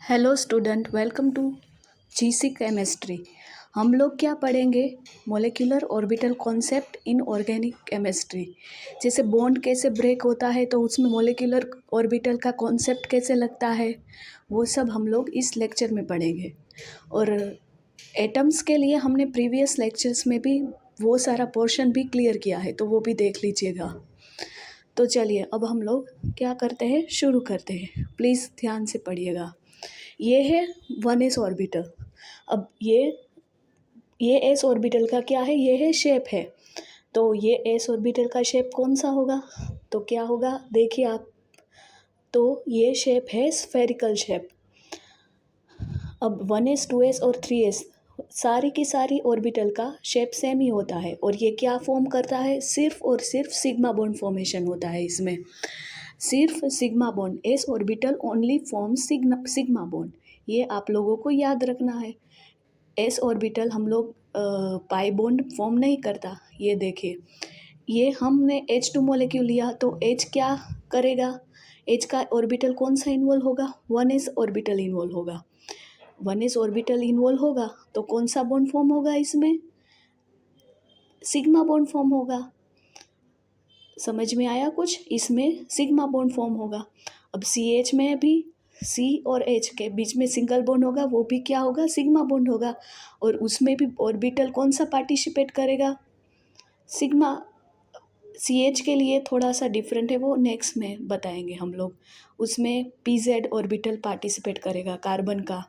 Hello student, welcome to GC chemistry. हम लोग क्या पढ़ेंगे? Molecular orbital concept in organic chemistry. जैसे बॉन्ड कैसे ब्रेक होता है तो उसमें मोलिकुलर ऑर्बिटल का कॉन्सेप्ट कैसे लगता है, वो सब हम लोग इस लेक्चर में पढ़ेंगे। और एटम्स के लिए हमने प्रीवियस लेक्चर्स में भी वो सारा पोर्शन भी क्लियर किया है, तो वो भी देख लीजिएगा। तो चलिए अब हम लोग क्या करते हैं, शुरू करते हैं। प्लीज़ ध्यान से पढ़िएगा। ये है 1s ऑर्बिटल। अब ये एस ऑर्बिटल का क्या है, ये है शेप है। तो ये एस ऑर्बिटल का शेप कौन सा होगा? तो क्या होगा, देखिए आप। तो ये शेप है स्फेरिकल शेप। अब 1s 2s और 3s सारी की सारी ऑर्बिटल का शेप सेम ही होता है। और ये क्या फॉर्म करता है, सिर्फ और सिर्फ सिग्मा बॉन्ड फॉर्मेशन होता है इसमें। सिर्फ sigma bond, S orbital only form sigma bond. ये आप लोगों को याद रखना है। एस ऑर्बिटल हम लोग पाई बॉन्ड फॉर्म नहीं करता। ये देखिए, ये हमने H2 मॉलिक्यूल लिया तो H क्या करेगा, H का ऑर्बिटल कौन सा इन्वॉल्व होगा, 1s ऑर्बिटल इन्वॉल्व होगा। 1s ऑर्बिटल इन्वॉल्व होगा तो कौन सा बॉन्ड फॉर्म होगा इसमें, सिग्मा बॉन्ड फॉर्म होगा। समझ में आया कुछ? इसमें सिग्मा बॉन्ड फॉर्म होगा। अब CH में भी C और H के बीच में सिंगल बॉन्ड होगा, वो भी क्या होगा, सिग्मा बॉन्ड होगा। और उसमें भी ऑर्बिटल कौन सा पार्टिसिपेट करेगा, सिग्मा। CH के लिए थोड़ा सा डिफरेंट है, वो नेक्स्ट में बताएंगे हम लोग। उसमें PZ ऑर्बिटल पार्टिसिपेट करेगा कार्बन का।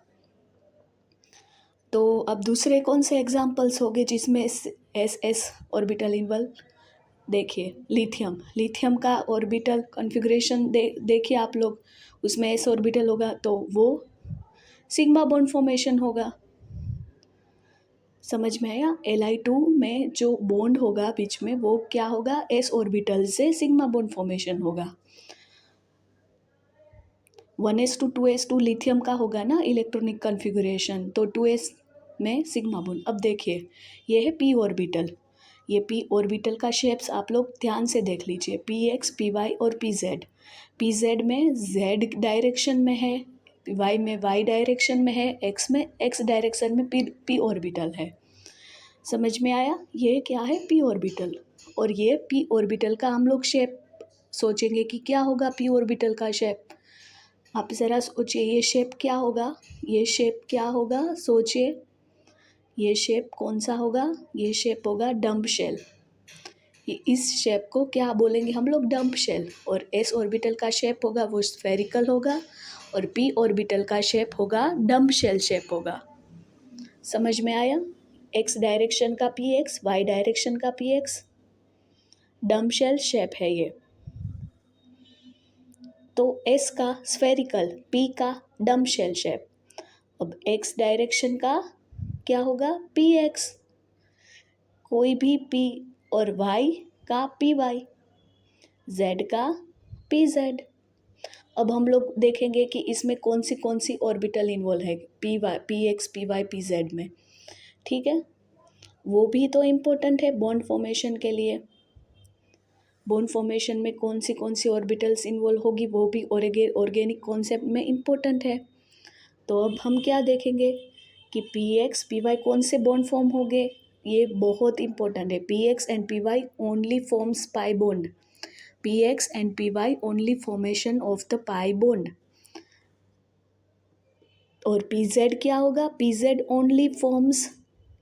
तो अब दूसरे कौन से एग्जाम्पल्स हो गए जिसमें SS ऑर्बिटल इन्वॉल्व? देखिए लिथियम का ऑर्बिटल कॉन्फ़िगरेशन देखिए आप लोग। उसमें एस ऑर्बिटल होगा तो वो सिग्मा बॉन्ड फॉर्मेशन होगा। समझ में आया? Li2 में जो बॉन्ड होगा बीच में वो क्या होगा, एस ऑर्बिटल से सिग्मा बॉन्ड फॉर्मेशन होगा। 1s to 2s2 लिथियम का होगा ना इलेक्ट्रॉनिक कॉन्फ़िगरेशन, तो 2s में सिग्मा बॉन्ड। अब देखिए ये है p ऑर्बिटल। ये p ऑर्बिटल का शेप्स आप लोग ध्यान से देख लीजिए, px py और pz। pz में z डायरेक्शन में है, y में y डायरेक्शन में है, x में x डायरेक्शन में p ऑर्बिटल है। समझ में आया? ये क्या है, p ऑर्बिटल। और ये p ऑर्बिटल का हम लोग शेप सोचेंगे कि क्या होगा p ऑर्बिटल का शेप। आप ज़रा सोचिए ये शेप क्या होगा, ये शेप क्या होगा, सोचिए। ये शेप कौन सा होगा, ये शेप होगा डम्प शेल। इस शेप को क्या बोलेंगे हम लोग, डम्प शेल। और एस ऑर्बिटल का शेप होगा वो स्फेरिकल होगा, और पी ऑर्बिटल का शेप होगा डम्प शेल शेप होगा। समझ में आया? एक्स डायरेक्शन का पी एक्स, वाई डायरेक्शन का P X, dumbbell shape है ये। तो एस का स्फेरिकल, पी का डम्प शेल शेप। अब एक्स डायरेक्शन का क्या होगा, पी एक्स। कोई भी पी, और वाई का पी वाई, जेड का पी जेड। अब हम लोग देखेंगे कि इसमें कौन सी ऑर्बिटल इन्वॉल्व है P X P Y P Z में। ठीक है, वो भी तो इम्पोर्टेंट है बॉन्ड फॉर्मेशन के लिए। बॉन्ड फॉर्मेशन में कौन सी ऑर्बिटल्स इन्वॉल्व होगी वो भी ऑर्गेनिक कॉन्सेप्ट में इम्पोर्टेंट है। तो अब हम क्या देखेंगे कि पी एक्स पी वाई कौन से बॉन्ड फॉर्म हो गए, ये बहुत इंपॉर्टेंट है। P x and P Y only forms pi bond. P x and P Y only formation of the pi bond. और पी जेड क्या होगा, पी जेड ओनली फॉर्म्स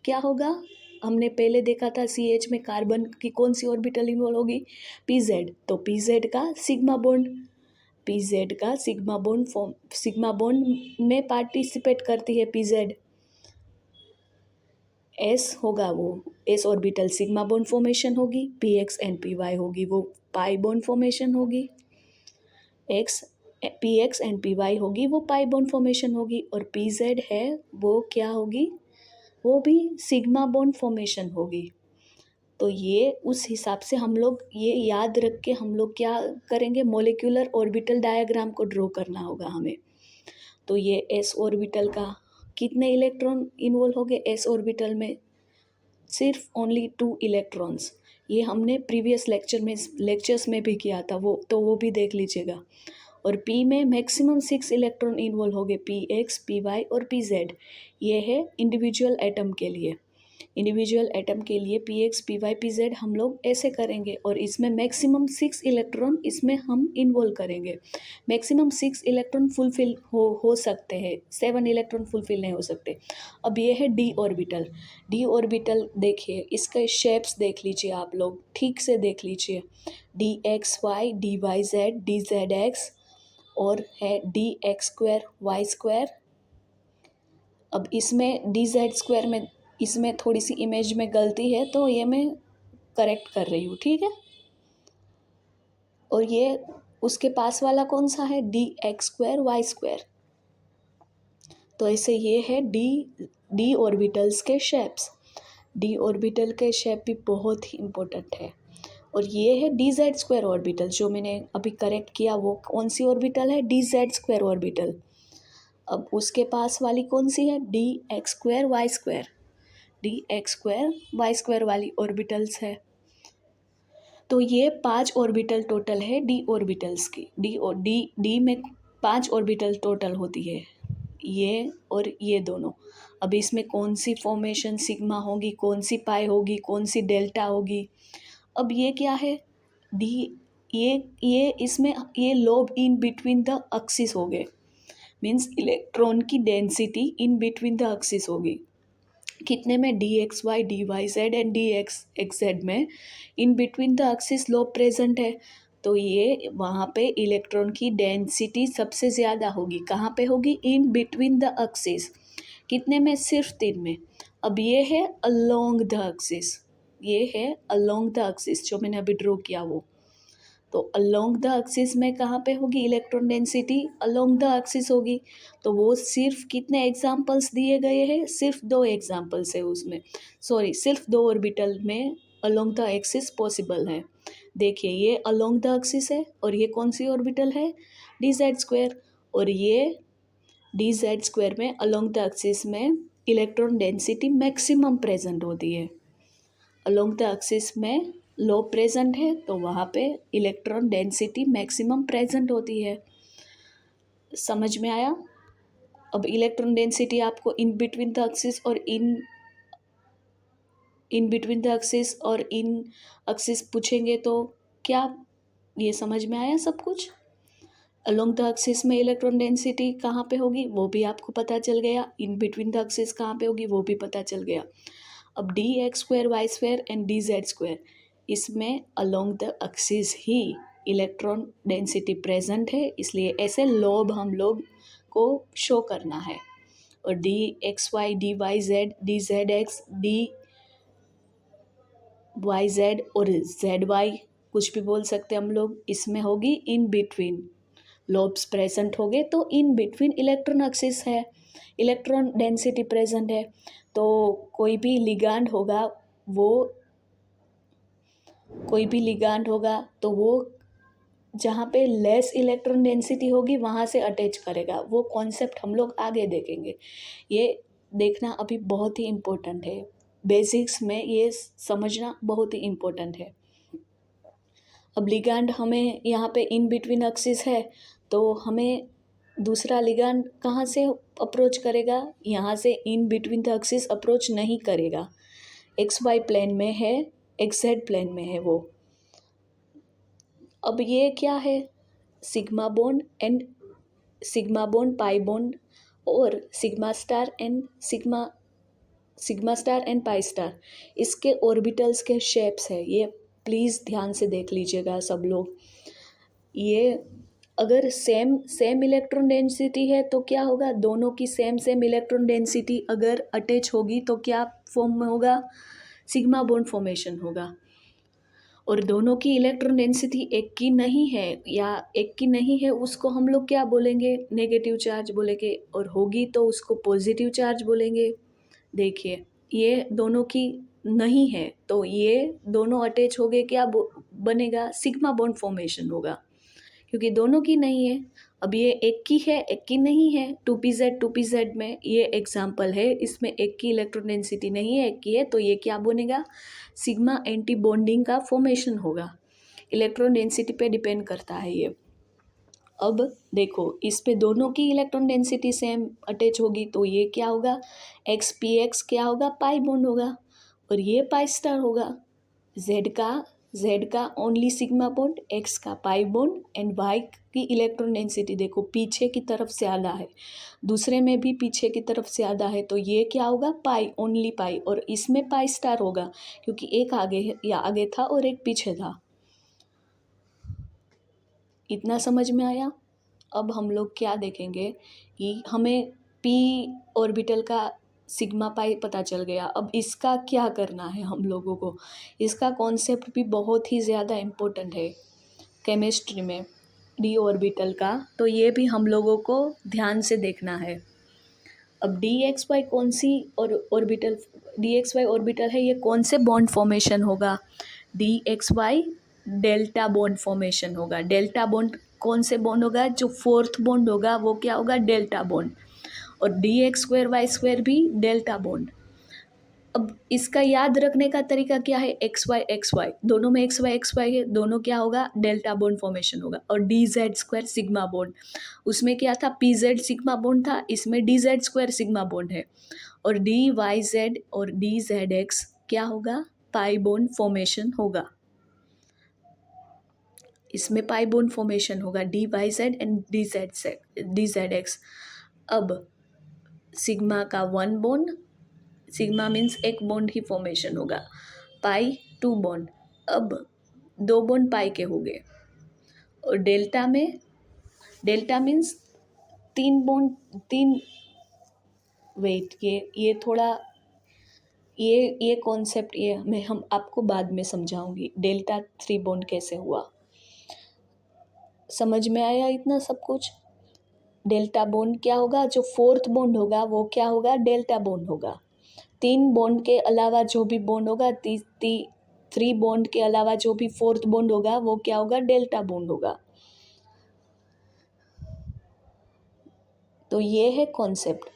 क्या होगा, हमने पहले देखा था सी एच में कार्बन की कौन सी ऑर्बिटल इन्वॉल्व होगी, पी जेड। तो पी जेड का सिग्मा बॉन्ड, पी जेड का sigma bond form, sigma bond में पार्टिसिपेट करती है पी जेड। एस होगा वो s orbital sigma bond formation होगी, p x and P y होगी वो पाई बॉन्ड फॉर्मेशन होगी। X p x and P y होगी वो पाई बॉन्ड फॉर्मेशन होगी। और पी जेड है वो क्या होगी, वो भी सिग्मा बॉन्ड फॉर्मेशन होगी। तो ये उस हिसाब से हम लोग ये याद रख के हम लोग क्या करेंगे, मोलिकुलर ऑर्बिटल डायग्राम को ड्रॉ करना होगा हमें। तो ये एस ऑर्बिटल का कितने इलेक्ट्रॉन इन्वॉल्व हो गए, एस ऑर्बिटल में सिर्फ ओनली 2 इलेक्ट्रॉन्स। ये हमने प्रीवियस लेक्चर्स में भी किया था, वो भी देख लीजिएगा। और P में मैक्सिमम 6 इलेक्ट्रॉन इन्वॉल्व हो गए, Px, Py और Pz। ये है इंडिविजुअल एटम के लिए। इंडिविजुअल एटम के लिए Px, Py, Pz हम लोग ऐसे करेंगे और इसमें मैक्सिमम 6 इलेक्ट्रॉन इसमें हम इन्वॉल्व करेंगे। मैक्सिमम 6 इलेक्ट्रॉन फुलफिल हो सकते हैं, 7 इलेक्ट्रॉन फुलफिल नहीं हो सकते। अब ये है डी ऑर्बिटल। डी ऑर्बिटल देखिए, इसके शेप्स देख लीजिए, आप लोग ठीक से देख लीजिए। dxy, dyz, dzx और है dx² y²। अब इसमें dz² में इसमें थोड़ी सी इमेज में गलती है, तो ये मैं करेक्ट कर रही हूँ, ठीक है। और ये उसके पास वाला कौन सा है, dx² y²। तो ऐसे ये है डी ऑर्बिटल्स के शेप्स। डी ऑर्बिटल के शेप भी बहुत ही इम्पोर्टेंट है। और ये है dz² ऑर्बिटल, जो मैंने अभी करेक्ट किया वो कौन सी ऑर्बिटल है, dz² ऑर्बिटल। अब उसके पास वाली कौन सी है, dx² y²। dx² y² वाली ऑर्बिटल्स है। तो ये 5 ऑर्बिटल टोटल है डी ऑर्बिटल्स की। डी में 5 ऑर्बिटल टोटल होती है, ये और ये दोनों। अब इसमें कौन सी फॉर्मेशन सिग्मा होगी, कौन सी पाई होगी, कौन सी डेल्टा होगी। अब ये क्या है, डी ये इसमें ये lobe in between the axis हो गए, मीन्स इलेक्ट्रॉन की density in between the axis होगी। कितने में, dxy, dyz एंड dxz में in between the axis lobe present है। तो ये वहाँ पे इलेक्ट्रॉन की डेंसिटी सबसे ज़्यादा होगी। कहाँ पे होगी, इन बिटवीन द एक्सिस। कितने में, सिर्फ 3 में। अब ये है अलोंग द एक्सिस, ये है अलोंग द एक्सिस जो मैंने अभी ड्रॉ किया वो। तो अलोंग द एक्सिस में कहाँ पे होगी electron density, along the axis होगी। तो वो सिर्फ कितने एग्जाम्पल्स दिए गए हैं, सिर्फ 2 एग्जाम्पल्स है उसमें, सॉरी सिर्फ 2 ऑर्बिटल में अलोंग द एक्सिस पॉसिबल है। देखिए ये अलोंग द एक्सिस है और ये कौन सी ऑर्बिटल है, dz²। और ये dz² में अलोंग द एक्सिस में इलेक्ट्रॉन डेंसिटी मैक्सिमम प्रेजेंट होती है। अलोंग द एक्सिस में लो प्रेजेंट है तो वहाँ पे इलेक्ट्रॉन डेंसिटी मैक्सिमम प्रेजेंट होती है। समझ में आया। अब इलेक्ट्रॉन डेंसिटी आपको इन बिटवीन द एक्सिस और इन बिटवीन द एक्सिस और इन एक्सिस पूछेंगे तो क्या ये समझ में आया सब कुछ। अलोंग द एक्सिस में इलेक्ट्रॉन डेंसिटी कहाँ पे होगी वो भी आपको पता चल गया, इन बिटवीन द एक्सिस कहाँ पे होगी वो भी पता चल गया। अब dx² y² एंड dz², इसमें along the axis he electron density present है, इसलिए ऐसे लोब हम लोग को शो करना है। और dxy, dyz, dzx, dyz और zy कुछ भी बोल सकते हम लोग, इसमें होगी इन बिटवीन। लोब्स प्रेजेंट हो गए तो इन बिटवीन इलेक्ट्रॉन एक्सिस है, इलेक्ट्रॉन डेंसिटी प्रेजेंट है। तो कोई भी लिगांड होगा तो वो जहाँ पे लेस इलेक्ट्रॉन डेंसिटी होगी वहाँ से अटैच करेगा। वो कॉन्सेप्ट हम लोग आगे देखेंगे, ये देखना अभी बहुत ही इम्पोर्टेंट है। बेसिक्स में ये समझना बहुत ही इम्पोर्टेंट है। अब लिगांड हमें यहाँ पे इन बिटवीन एक्सिस है तो हमें दूसरा लिगांड कहाँ से अप्रोच करेगा, यहाँ से in between the axis approach नहीं करेगा। XY प्लेन में है, XZ प्लेन में है वो। अब ये क्या है, सिग्मा बॉन्ड, पाई बॉन्ड और sigma star and pi star, इसके ऑर्बिटल्स के शेप्स है। ये प्लीज़ ध्यान से देख लीजिएगा सब लोग। ये अगर सेम इलेक्ट्रॉन डेंसिटी है तो क्या होगा, दोनों की सेम इलेक्ट्रॉन डेंसिटी अगर अटैच होगी तो क्या फॉर्म में होगा, सिग्मा बॉन्ड फॉर्मेशन होगा। और दोनों की इलेक्ट्रॉन डेंसिटी एक की नहीं है या एक की नहीं है, उसको हम लोग क्या बोलेंगे, नेगेटिव चार्ज बोलेंगे। और होगी तो उसको पॉजिटिव चार्ज बोलेंगे। देखिए ये दोनों की नहीं है तो ये दोनों अटैच हो गए, क्या बनेगा, सिग्मा बॉन्ड फॉर्मेशन होगा, क्योंकि दोनों की नहीं है। अब ये एक की है एक की नहीं है, 2pz में ये एग्जाम्पल है, इसमें एक की इलेक्ट्रॉन डेंसिटी नहीं है, एक की है, तो ये क्या बनेगा, सिग्मा एंटी बॉन्डिंग का फॉर्मेशन होगा। इलेक्ट्रॉन डेंसिटी पे डिपेंड करता है ये। अब देखो इस पे दोनों की इलेक्ट्रॉन डेंसिटी सेम अटैच होगी, तो ये क्या होगा, एक्स पी एक्स क्या होगा, पाई बॉन्ड होगा, और ये पाई स्टार होगा। जेड का ओनली सिग्मा बॉन्ड, एक्स का पाई बॉन्ड, एंड वाई की इलेक्ट्रॉन डेंसिटी देखो पीछे की तरफ से आधा है, दूसरे में भी पीछे की तरफ से आधा है, तो ये क्या होगा, पाई, ओनली पाई, और इसमें पाई स्टार होगा क्योंकि एक आगे है या आगे था और एक पीछे था। इतना समझ में आया। अब हम लोग क्या देखेंगे कि हमें पी ऑर्बिटल का सिग्मा पाई पता चल गया। अब इसका क्या करना है हम लोगों को, इसका कॉन्सेप्ट भी बहुत ही ज़्यादा इम्पोर्टेंट है केमिस्ट्री में, डी ऑर्बिटल का, तो ये भी हम लोगों को ध्यान से देखना है। अब डी एक्स वाई कौन सी और orbital, D X Y orbital है, ये कौन से बॉन्ड फॉर्मेशन होगा, D X Y delta bond formation होगा। डेल्टा बॉन्ड कौन से बॉन्ड होगा, जो फोर्थ बॉन्ड होगा वो क्या होगा, डेल्टा बॉन्ड, और D X square Y square भी डेल्टा बॉन्ड। अब इसका याद रखने का तरीका क्या है, एक्स वाई दोनों में एक्स वाई है, दोनों क्या होगा, डेल्टा बॉन्ड फॉर्मेशन होगा। और D Z square sigma bond, उसमें क्या था, पी जेड सिग्मा बॉन्ड था, इसमें D Z square sigma bond है। और डी वाई जेड और डी जेड एक्स क्या होगा, पाई बॉन्ड फॉर्मेशन होगा, इसमें पाई बॉन्ड फॉर्मेशन होगा, D Y Z and D Z X. अब सिग्मा का वन बॉन्ड, सिग्मा मीन्स एक बॉन्ड ही फॉर्मेशन होगा, पाई टू बॉन्ड, अब दो बॉन्ड पाई के हो गए। और डेल्टा मीन्स तीन बॉन्ड, तीन, वेट ये थोड़ा ये कॉन्सेप्ट ये हम आपको बाद में समझाऊंगी, डेल्टा थ्री बॉन्ड कैसे हुआ। समझ में आया इतना सब कुछ। डेल्टा बॉन्ड क्या होगा, जो फोर्थ बॉन्ड होगा वो क्या होगा, डेल्टा बॉन्ड होगा। तीन बॉन्ड के अलावा जो भी बॉन्ड होगा, थ्री बॉन्ड के अलावा जो भी फोर्थ बॉन्ड होगा वो क्या होगा, डेल्टा बॉन्ड होगा। तो ये है कॉन्सेप्ट।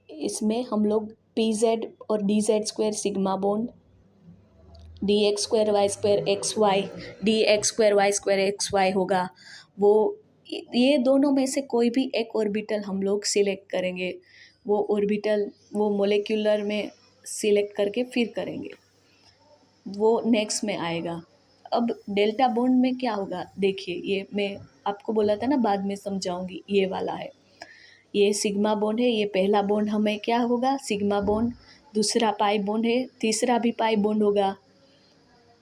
इसमें हम लोग पी जेड और D Z square sigma bond, D X square Y square X Y, D X square Y square X Y होगा, वो ये दोनों में से कोई भी एक ऑर्बिटल हम लोग सिलेक्ट करेंगे, वो ऑर्बिटल वो मोलेक्युलर में सिलेक्ट करके फिर करेंगे, वो नेक्स्ट में आएगा। अब डेल्टा बॉन्ड में क्या होगा, देखिए ये मैं आपको बोला था ना बाद में समझाऊंगी, ये वाला है, ये सिग्मा बॉन्ड है, ये पहला बॉन्ड हमें क्या होगा, सिग्मा बॉन्ड, दूसरा पाई बॉन्ड है, तीसरा भी पाई बॉन्ड होगा।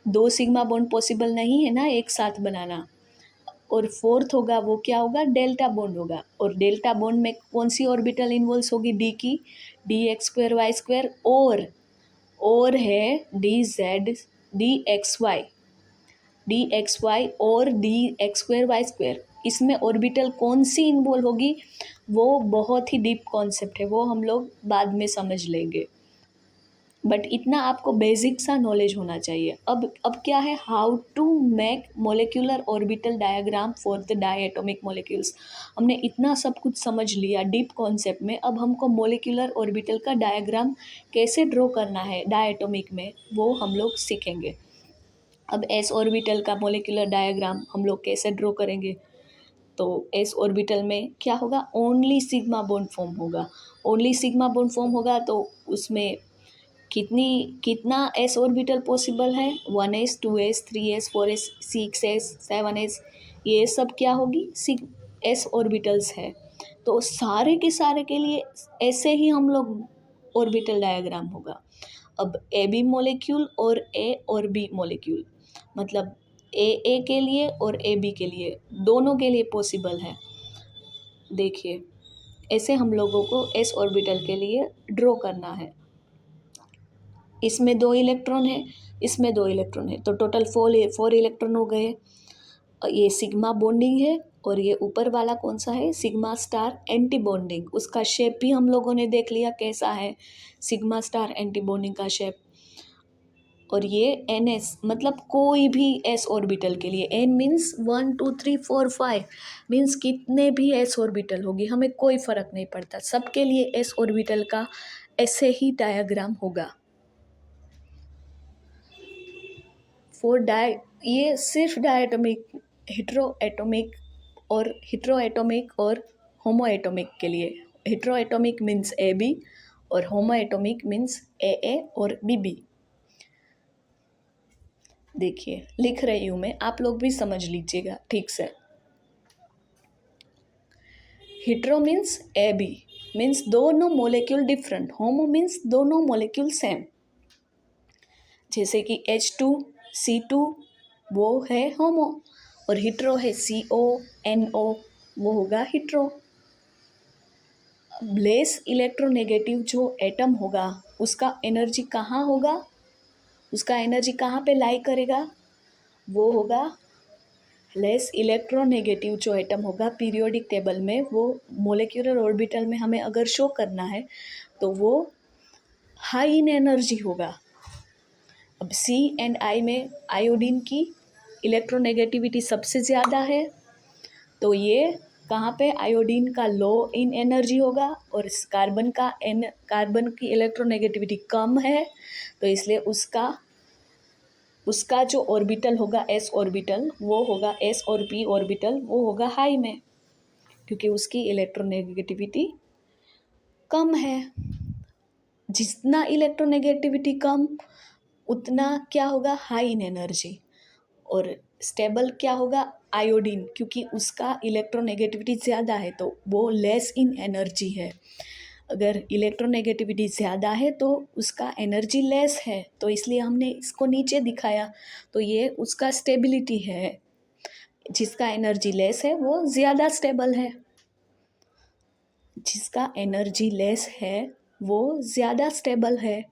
दो सिग्मा बॉन्ड पॉसिबल नहीं है ना एक साथ बनाना, और फोर्थ होगा वो क्या होगा, डेल्टा बॉन्ड होगा। और डेल्टा बॉन्ड में कौन सी ऑर्बिटल इन्वॉल्व होगी, डी की, D X square Y square, और है डी एक्स वाई और D X square Y square. इसमें ऑर्बिटल कौन सी इन्वॉल्व होगी, वो बहुत ही डीप कॉन्सेप्ट है, वो हम लोग बाद में समझ लेंगे, बट इतना आपको बेसिक सा नॉलेज होना चाहिए। अब क्या है, how to make molecular orbital diagram for the diatomic molecules. हमने इतना सब कुछ समझ लिया डीप कॉन्सेप्ट में, अब हमको मोलिकुलर ऑर्बिटल का डायग्राम कैसे ड्रॉ करना है डायटोमिक में, वो हम लोग सीखेंगे। अब एस ऑर्बिटल का मोलिकुलर डायग्राम हम लोग कैसे ड्रॉ करेंगे, तो एस ऑर्बिटल में क्या होगा, ओनली सिग्मा बॉन्ड फॉर्म होगा, ओनली सिग्मा बॉन्ड फॉर्म होगा, तो उसमें कितना एस ऑर्बिटल पॉसिबल है, 1s 2s 3s 4s 6s 7s, ये सब क्या होगी, एस ऑर्बिटल्स है। तो सारे के सारे के लिए ऐसे ही हम लोग ऑर्बिटल डायग्राम होगा। अब ए बी मोलिक्यूल और ए और बी मोलिक्यूल, मतलब ए के लिए और ए बी के लिए, दोनों के लिए पॉसिबल है। देखिए ऐसे हम लोगों को एस ऑर्बिटल के लिए ड्रॉ करना है। इसमें दो इलेक्ट्रॉन है, इसमें दो इलेक्ट्रॉन है, तो टोटल फोर इलेक्ट्रॉन हो गए। ये सिग्मा बॉन्डिंग है, और ये ऊपर वाला कौन सा है, सिग्मा स्टार एंटी बॉन्डिंग। उसका शेप भी हम लोगों ने देख लिया कैसा है, सिग्मा स्टार एंटी बॉन्डिंग का शेप। और ये एन एस, मतलब कोई भी एस ऑर्बिटल के लिए, एन मीन्स 1 2 3 4 5 मीन्स कितने भी एस ऑर्बिटल होगी, हमें कोई फ़र्क नहीं पड़ता, सबके लिए एस ऑर्बिटल का ऐसे ही डायग्राम होगा। ये सिर्फ डायटोमिक, हेट्रो एटोमिक और हेटेरोएटॉमिक और होमोएटॉमिक के लिए। हेटेरोएटॉमिक मीन्स AB और होमोएटॉमिक मीन्स AA और BB। देखिए लिख रही हूँ मैं, आप लोग भी समझ लीजिएगा ठीक से। हेटेरो मीन्स AB मीन्स दोनों मोलेक्यूल डिफरेंट, होमो मीन्स दोनों मोलेक्यूल सेम। जैसे कि H2C2 वो है होमो और हेटेरो है CONO, वो होगा हेटेरो। लेस इलेक्ट्रोनेगेटिव जो एटम होगा उसका एनर्जी कहाँ होगा, उसका एनर्जी कहाँ पे लाई करेगा, वो होगा लेस इलेक्ट्रोनेगेटिव जो एटम होगा पीरियोडिक टेबल में, वो मोलेक्यूलर ऑर्बिटल में हमें अगर शो करना है तो वो हाई इन एनर्जी होगा। अब C एंड I में आयोडीन की इलेक्ट्रोनेगेटिविटी सबसे ज़्यादा है, तो ये कहाँ पे आयोडीन का लो इन एनर्जी होगा और कार्बन की इलेक्ट्रोनेगेटिविटी कम है, तो इसलिए उसका जो ऑर्बिटल होगा S ऑर्बिटल वो होगा S और P ऑर्बिटल वो होगा हाई में, क्योंकि उसकी इलेक्ट्रोनेगेटिविटी कम है। जितना इलेक्ट्रोनेगेटिविटी कम उतना क्या होगा, हाई इन एनर्जी। और स्टेबल क्या होगा, आयोडीन, क्योंकि उसका इलेक्ट्रोनेगेटिविटी ज़्यादा है तो वो लेस इन एनर्जी है। अगर इलेक्ट्रोनेगेटिविटी ज़्यादा है तो उसका एनर्जी लेस है, तो इसलिए हमने इसको नीचे दिखाया, तो ये उसका स्टेबिलिटी है। जिसका एनर्जी लेस है वो ज़्यादा स्टेबल है, जिसका एनर्जी लेस है वो ज़्यादा स्टेबल है।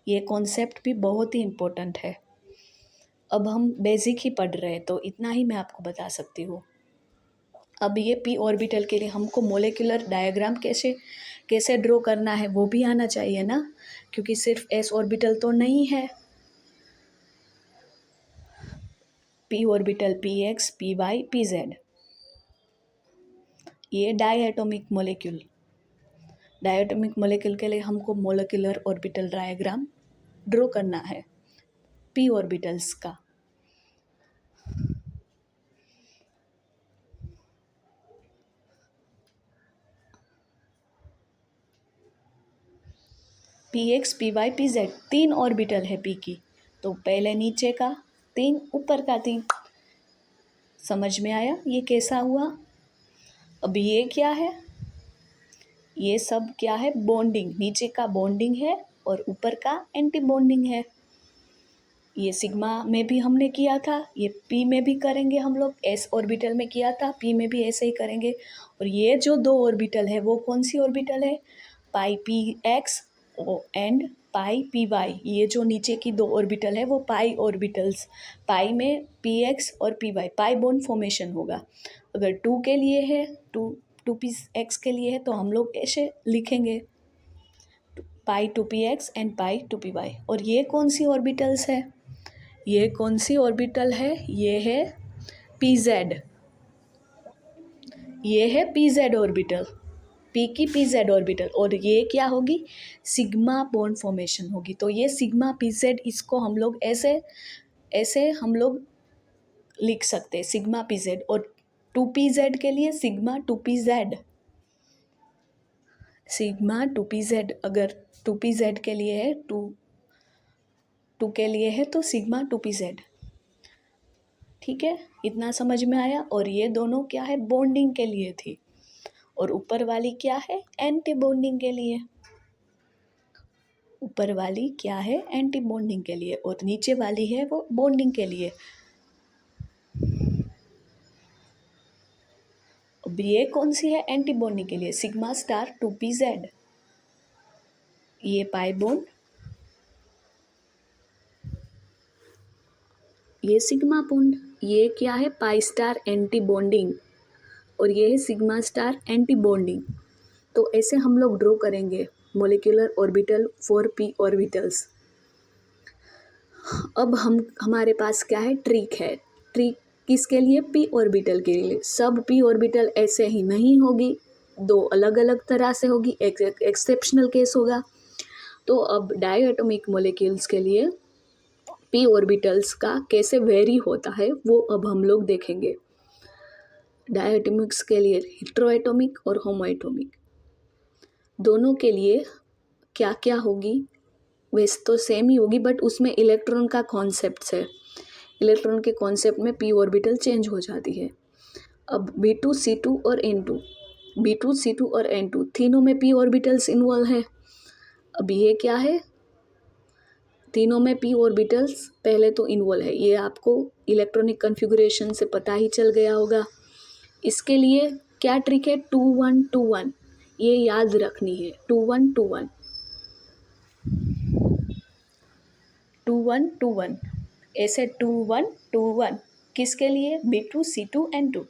ये कॉन्सेप्ट भी बहुत ही इम्पोर्टेंट है। अब हम बेसिक ही पढ़ रहे हैं तो इतना ही मैं आपको बता सकती हूँ। अब ये P ऑर्बिटल के लिए हमको मोलेकुलर डायग्राम कैसे ड्रॉ करना है वो भी आना चाहिए ना, क्योंकि सिर्फ S ऑर्बिटल तो नहीं है। P orbital PX, PY, PZ, ये डायएटॉमिक मोलेक्यूल के लिए हमको मोलेकुलर ऑर्बिटल डायग्राम ड्रॉ करना है P ऑर्बिटल्स का। PX, PY, PZ 3 ऑर्बिटल है P की, तो पहले नीचे का 3, ऊपर का 3। समझ में आया ये कैसा हुआ? अब ये क्या है, ये सब क्या है, बॉन्डिंग। नीचे का बॉन्डिंग है और ऊपर का एंटी बॉन्डिंग है। ये सिग्मा में भी हमने किया था, ये P में भी करेंगे हम लोग, S ऑर्बिटल में किया था, P में भी ऐसे ही करेंगे। और ये जो 2 ऑर्बिटल है वो कौन सी ऑर्बिटल है, पाई PX एंड पाई PY। ये जो नीचे की 2 ऑर्बिटल है वो पाई ऑर्बिटल्स, पाई में PX और PY पाई बॉन्ड फॉर्मेशन होगा। अगर 2 के लिए है, 2px के लिए है तो हम लोग ऐसे लिखेंगे पाई 2px एंड पाई 2py। और ये कौन सी ऑर्बिटल्स है, ये कौन सी ऑर्बिटल है, ये है PZ, ये है PZ ऑर्बिटल, P की PZ ऑर्बिटल। और ये क्या होगी, सिग्मा बॉन्ड फॉर्मेशन होगी। तो ये सिग्मा PZ, इसको हम लोग ऐसे हम लोग लिख सकते हैं सिग्मा PZ। और 2pz के लिए सिग्मा 2pz, सिग्मा 2pz। अगर 2pz के लिए है, 2 के लिए है तो सिग्मा 2pz। ठीक है, इतना समझ में आया। और ये दोनों क्या है, बॉन्डिंग के लिए थी, और ऊपर वाली क्या है, एंटी बॉन्डिंग के लिए। ऊपर वाली क्या है, एंटी बॉन्डिंग के लिए, और नीचे वाली है वो बॉन्डिंग के लिए। अब ये कौन सी है, एंटी बॉन्डिंग के लिए, सिग्मा स्टार 2pz। ये पाई बॉन्ड, ये सिग्मा बॉन्ड, ये क्या है, पाई स्टार एंटी बॉन्डिंग, और ये है सिग्मा स्टार एंटी बॉन्डिंग। तो ऐसे हम लोग ड्रॉ करेंगे molecular orbital for P orbitals. अब हमारे पास क्या है, ट्रिक है। ट्रिक किसके लिए, P ऑर्बिटल के लिए। सब P ऑर्बिटल ऐसे ही नहीं होगी, 2 अलग अलग तरह से होगी, एक एक्सेप्शनल केस होगा। तो अब डायएटॉमिक मॉलिक्यूल्स के लिए P ऑर्बिटल्स का कैसे वेरी होता है वो अब हम लोग देखेंगे। डायटोमिक्स के लिए हेटेरोएटॉमिक और होमोएटॉमिक, दोनों के लिए क्या क्या होगी, वैसे तो सेम ही होगी बट उसमें इलेक्ट्रॉन का कॉन्सेप्ट है, इलेक्ट्रॉन के कॉन्सेप्ट में पी ऑर्बिटल चेंज हो जाती है। अब B2 C2 और N2, B2 C2 और N2 तीनों में पी ऑर्बिटल्स इन्वॉल्व है। अब ये क्या है, तीनों में पी ऑर्बिटल्स पहले तो इन्वॉल्व है, ये आपको इलेक्ट्रॉनिक कन्फिगुरेशन से पता ही चल गया होगा। इसके लिए क्या ट्रिक है, 2 1 2 1, ये याद रखनी है, 2 1 2 1 2 1 2 1, ऐसे 2 1 2 1 किसके लिए, B2 C2 N2।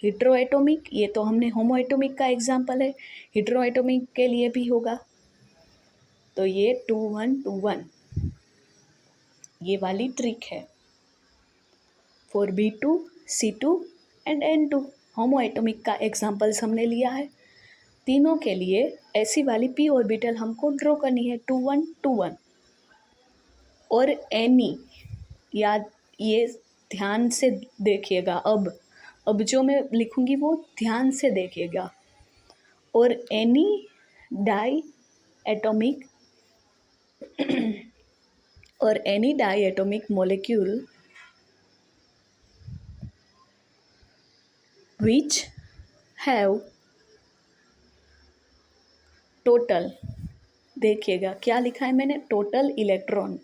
हेटेरोएटॉमिक, ये तो हमने होमोएटॉमिक का एग्जाम्पल है, हेटेरोएटॉमिक के लिए भी होगा। तो ये 2 1 2 1 ये वाली ट्रिक है for B2 C2 and N2। होमोएटॉमिक का एग्जाम्पल्स हमने लिया है, तीनों के लिए ऐसी वाली पी ऑर्बिटल हमको ड्रॉ करनी है, 2 1 2 1। और एनी, याद, ये ध्यान से देखिएगा, अब जो मैं लिखूंगी वो ध्यान से देखिएगा। और एनी डाई एटॉमिक और any diatomic molecule which have total, देखिएगा क्या लिखा है मैंने, total electron.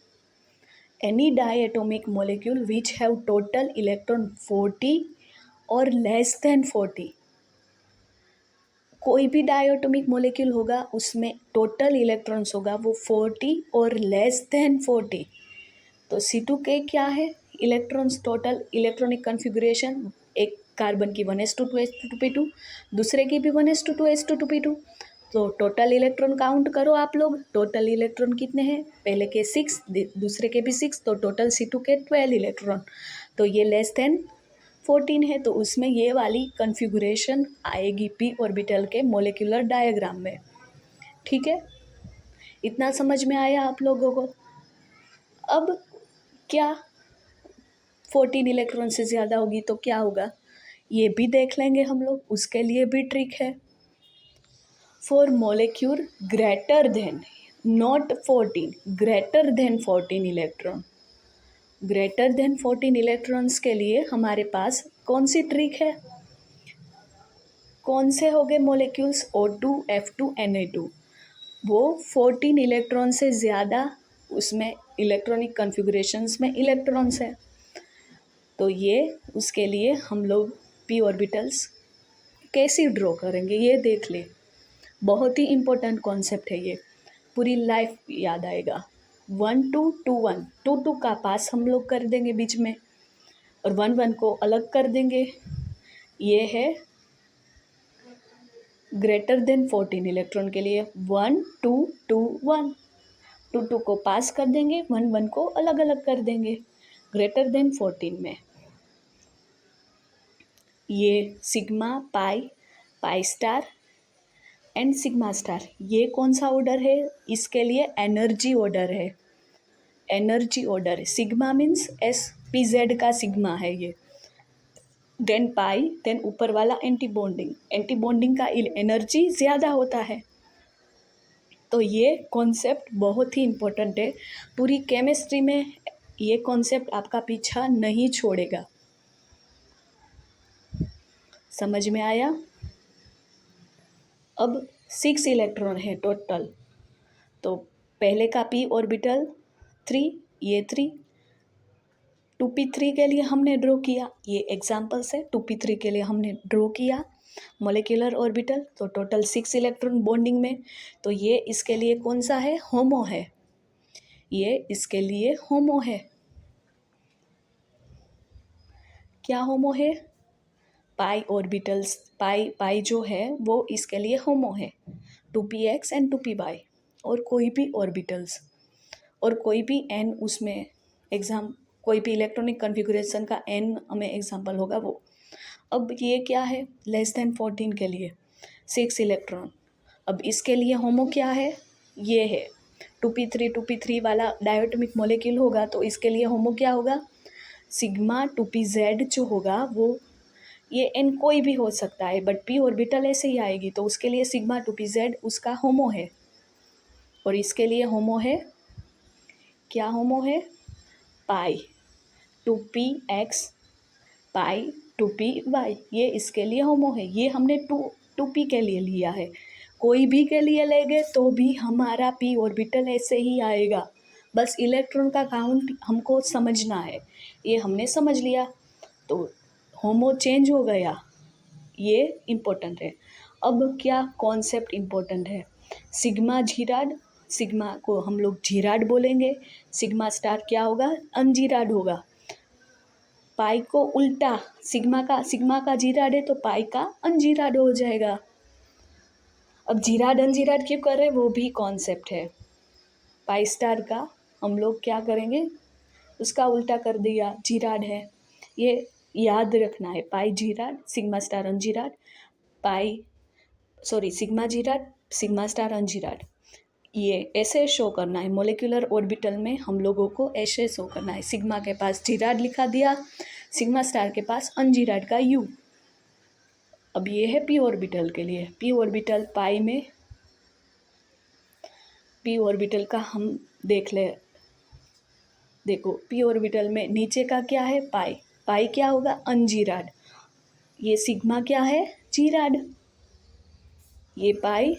Any diatomic molecule which have total electron 40 और लेस देन 40। कोई भी डायटोमिक मोलिक्यूल होगा उसमें टोटल इलेक्ट्रॉन्स होगा वो 40 और लेस देन 40। तो C2 के क्या है, इलेक्ट्रॉन्स टोटल इलेक्ट्रॉनिक कन्फिगुरेशन, एक कार्बन की 1s2 2s2 दूसरे की भी 1s2 2s2 तो टोटल इलेक्ट्रॉन काउंट करो आप लोग, टोटल इलेक्ट्रॉन कितने हैं, पहले के 6 दूसरे के भी 6, तो टोटल C2 के 12 इलेक्ट्रॉन। तो ये लेस देन 14 है, तो उसमें ये वाली कन्फिगुरेशन आएगी पी ऑर्बिटल के मोलिकुलर डायग्राम में। ठीक है, इतना समझ में आया आप लोगों को। अब क्या 14 इलेक्ट्रॉन से ज़्यादा होगी तो क्या होगा, ये भी देख लेंगे हम लोग, उसके लिए भी ट्रिक है। For molecule greater than, not 14, greater than 14 electron, greater than 14 electrons के लिए हमारे पास कौन सी ट्रिक है, कौन से हो गए मोलिक्यूल्स, O2 F2 Na2, वो 14 इलेक्ट्रॉन से ज़्यादा उसमें इलेक्ट्रॉनिक कन्फिगुरेशंस में इलेक्ट्रॉन्स हैं। तो ये उसके लिए हम लोग पी ऑर्बिटल्स कैसे ड्रॉ करेंगे ये देख ले, बहुत ही इम्पोर्टेंट कॉन्सेप्ट है ये, पूरी लाइफ याद आएगा। 1 2 2 1, 2 का पास हम लोग कर देंगे बीच में और 1 को अलग कर देंगे। ये है ग्रेटर देन 14 इलेक्ट्रॉन के लिए 1 2 2 1, 2 को पास कर देंगे, 1 को अलग अलग कर देंगे ग्रेटर देन 14 में। ये sigma pi, pi star and sigma star, ये कौन सा ऑर्डर है, इसके लिए एनर्जी ऑर्डर है, एनर्जी ऑर्डर है। सिग्मा मीन्स SP-Z का सिग्मा है ये, देन पाई, देन ऊपर वाला एंटी बॉन्डिंग, एंटी बॉन्डिंग का एनर्जी ज़्यादा होता है। तो ये कॉन्सेप्ट बहुत ही इम्पोर्टेंट है, पूरी केमिस्ट्री में ये कॉन्सेप्ट आपका पीछा नहीं छोड़ेगा। समझ में आया। अब 6 इलेक्ट्रॉन है टोटल, तो पहले का पी ऑर्बिटल 3, ये 3, 2p3 के लिए हमने ड्रॉ किया, ये एग्जाम्पल्स है, 2p3 के लिए हमने ड्रॉ किया मोलिकुलर ऑर्बिटल, तो टोटल 6 इलेक्ट्रॉन बॉन्डिंग में। तो ये इसके लिए कौन सा है, होमो है, ये इसके लिए होमो है। क्या होमो है, पाई ऑर्बिटल्स, पाई जो है वो इसके लिए होमो है, 2px एंड 2py, और कोई भी ऑर्बिटल्स और कोई भी n उसमें कोई भी इलेक्ट्रॉनिक कन्फिगुरेशन का n हमें एग्जाम्पल होगा वो। अब ये क्या है, लेस देन 14 के लिए 6 इलेक्ट्रॉन, अब इसके लिए होमो क्या है, ये है 2p3 वाला डायटोमिक मोलिक्यूल होगा, तो इसके लिए होमो क्या होगा, सिग्मा 2pz जो होगा वो ये n कोई भी हो सकता है, बट p ऑर्बिटल ऐसे ही आएगी, तो उसके लिए सिग्मा टू पी जेड उसका होमो है, और इसके लिए होमो है, क्या होमो है, pi two p x pi two p y, ये इसके लिए होमो है। ये हमने टू पी के लिए लिया है, कोई भी के लिए लेंगे तो भी हमारा p ऑर्बिटल ऐसे ही आएगा, बस इलेक्ट्रॉन का काउंट हमको समझना है, ये हमने समझ लिया तो होमो चेंज हो गया, ये इम्पोर्टेंट है। अब क्या कॉन्सेप्ट इम्पोर्टेंट है, सिग्मा जीराड, सिग्मा को हम लोग जीराड बोलेंगे, सिग्मा स्टार क्या होगा, अनजीराड होगा। पाई को उल्टा, सिग्मा का जीराड है तो पाई का अनजीराड हो जाएगा। अब जीराड अनजीराड क्यों कर रहे हैं वो भी कॉन्सेप्ट है। पाई स्टार का हम लोग क्या करेंगे, उसका उल्टा कर दिया, जीराड है, ये याद रखना है। Pi gerade, sigma star ungerade, sigma gerade, sigma star ungerade, ये ऐसे शो करना है। मोलिकुलर ऑर्बिटल में हम लोगों को ऐसे शो करना है, सिग्मा के पास जीराड लिखा दिया, सिग्मा स्टार के पास अनजीराड का यू। अब ये है पी ऑर्बिटल के लिए, पी ऑर्बिटल पाई में, पी ऑर्बिटल का हम देख ले, देखो पी ऑर्बिटल में नीचे का क्या है, पाई, पाई क्या होगा, अनजीराड, ये सिग्मा क्या है, जीराड, ये पाई,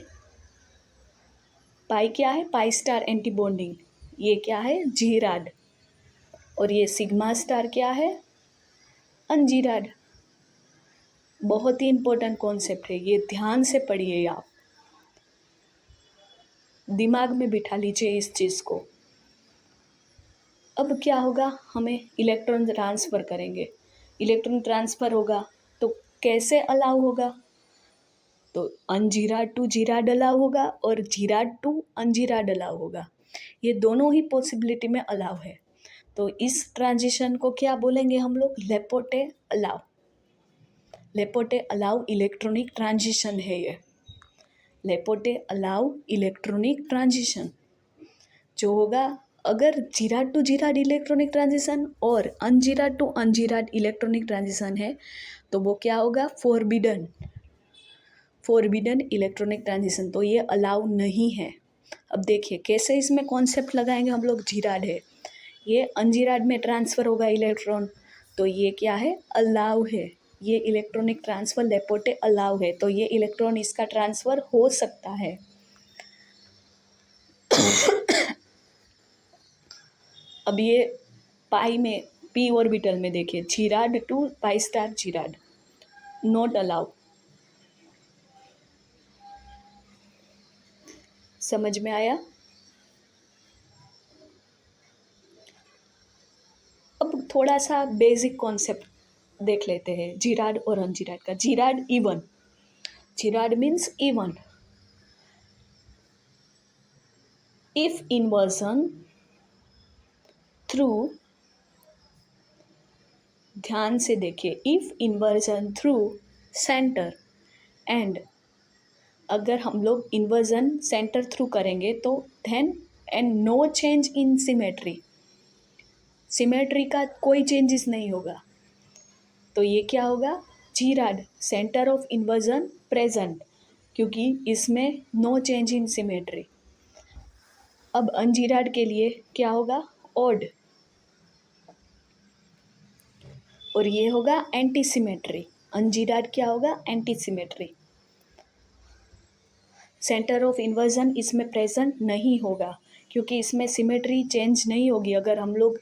पाई क्या है, पाई स्टार एंटी बॉन्डिंग, ये क्या है, जीराड, और ये सिग्मा स्टार क्या है, अनजीराड। बहुत ही इंपॉर्टेंट कॉन्सेप्ट है, ये ध्यान से पढ़िए, आप दिमाग में बिठा लीजिए इस चीज़ को। अब क्या होगा, हमें इलेक्ट्रॉन ट्रांसफ़र करेंगे, इलेक्ट्रॉन ट्रांसफ़र होगा तो कैसे अलाउ होगा, तो अनजीराड टू जीराड अलाउ होगा और जीराड टू अनजीराड अलाउ होगा, ये दोनों ही पॉसिबिलिटी में अलाउ है। तो इस ट्रांजिशन को क्या बोलेंगे हम लोग, Laporte allow, Laporte allow electronic transition है ये, लेपोटे अलाउ इलेक्ट्रॉनिक ट्रांजिशन जो होगा, अगर gerade to gerade electronic transition और ungerade to ungerade electronic transition है तो वो क्या होगा, फोरबिडन, फोरबिडन इलेक्ट्रॉनिक ट्रांजिशन, तो ये अलाउ नहीं है। अब देखिए कैसे इसमें कॉन्सेप्ट लगाएंगे हम लोग, जीराड है, ये अनजीराड में ट्रांसफ़र होगा इलेक्ट्रॉन, तो ये क्या है, अलाउ है, ये इलेक्ट्रॉनिक ट्रांसफ़र लेपोटे अलाउ है, तो ये इलेक्ट्रॉन इसका ट्रांसफ़र हो सकता है। अब ये पाई में, पी ऑर्बिटल में देखिए, gerade to pi star gerade, not allow, समझ में आया। अब थोड़ा सा बेसिक कॉन्सेप्ट देख लेते हैं जीराड और अनजीराड का। Gerade even, gerade means even, if inversion through, ध्यान से देखिए, if inversion through centre and, अगर हम लोग इन्वर्जन सेंटर थ्रू करेंगे तो then and no change in symmetry, symmetry का कोई चेंजेस नहीं होगा, तो ये क्या होगा, gerade, centre of inversion present, क्योंकि इसमें नो चेंज इन सिमेट्री। अब अनजीराड के लिए क्या होगा, ऑड, और ये होगा एंटी सिमेट्री, अनजीराड क्या होगा, anti symmetry, centre of inversion इसमें प्रेजेंट नहीं होगा, क्योंकि इसमें सिमेट्री चेंज नहीं होगी, अगर हम लोग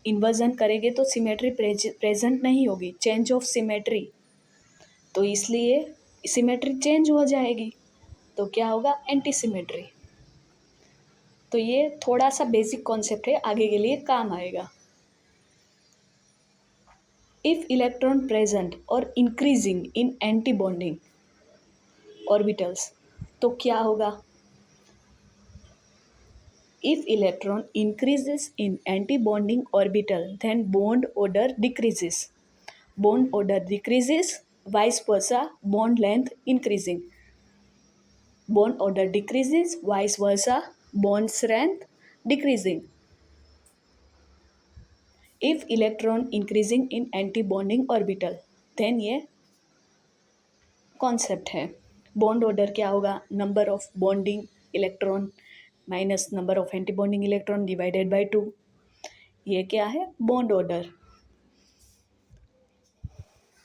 इन्वर्जन करेंगे तो सिमेट्री प्रेजेंट नहीं होगी, चेंज ऑफ सिमेट्री, तो इसलिए सिमेट्री चेंज हो जाएगी, तो क्या होगा, एंटी सिमेट्री। तो ये थोड़ा सा बेसिक कॉन्सेप्ट है, आगे के लिए काम आएगा। इफ इलेक्ट्रॉन प्रेजेंट और increasing in antibonding orbitals, तो क्या होगा, if electron increases in anti-bonding orbital then bond order decreases, bond order decreases, vice versa bond length increasing, bond order decreases, vice versa bond strength decreasing, if electron increasing in anti-bonding orbital then ये concept है। Bond order क्या होगा, number of bonding electron minus number of anti bonding electron divided by 2। ये क्या है, bond order.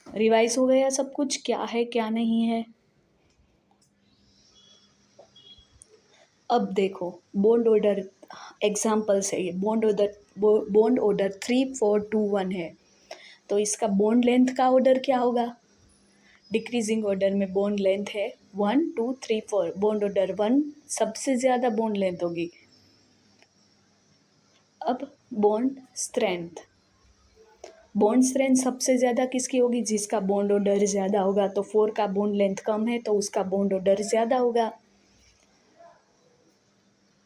Revise हो गया सब कुछ, क्या है क्या नहीं है। अब देखो बॉन्ड ऑर्डर एग्जाम्पल्स है ये। बॉन्ड ऑर्डर 3 4 2 1 है, तो इसका बॉन्ड लेंथ का ऑर्डर क्या होगा, डिक्रीजिंग ऑर्डर में बॉन्ड लेंथ है 1 2 3 4। बॉन्ड ऑर्डर 1 सबसे ज़्यादा बॉन्ड लेंथ होगी। अब बॉन्ड स्ट्रेंथ, बॉन्ड स्ट्रेंथ सबसे ज़्यादा किसकी होगी, जिसका बॉन्ड ऑर्डर ज़्यादा होगा। तो 4 का बॉन्ड लेंथ कम है तो उसका बॉन्ड ऑर्डर ज़्यादा होगा।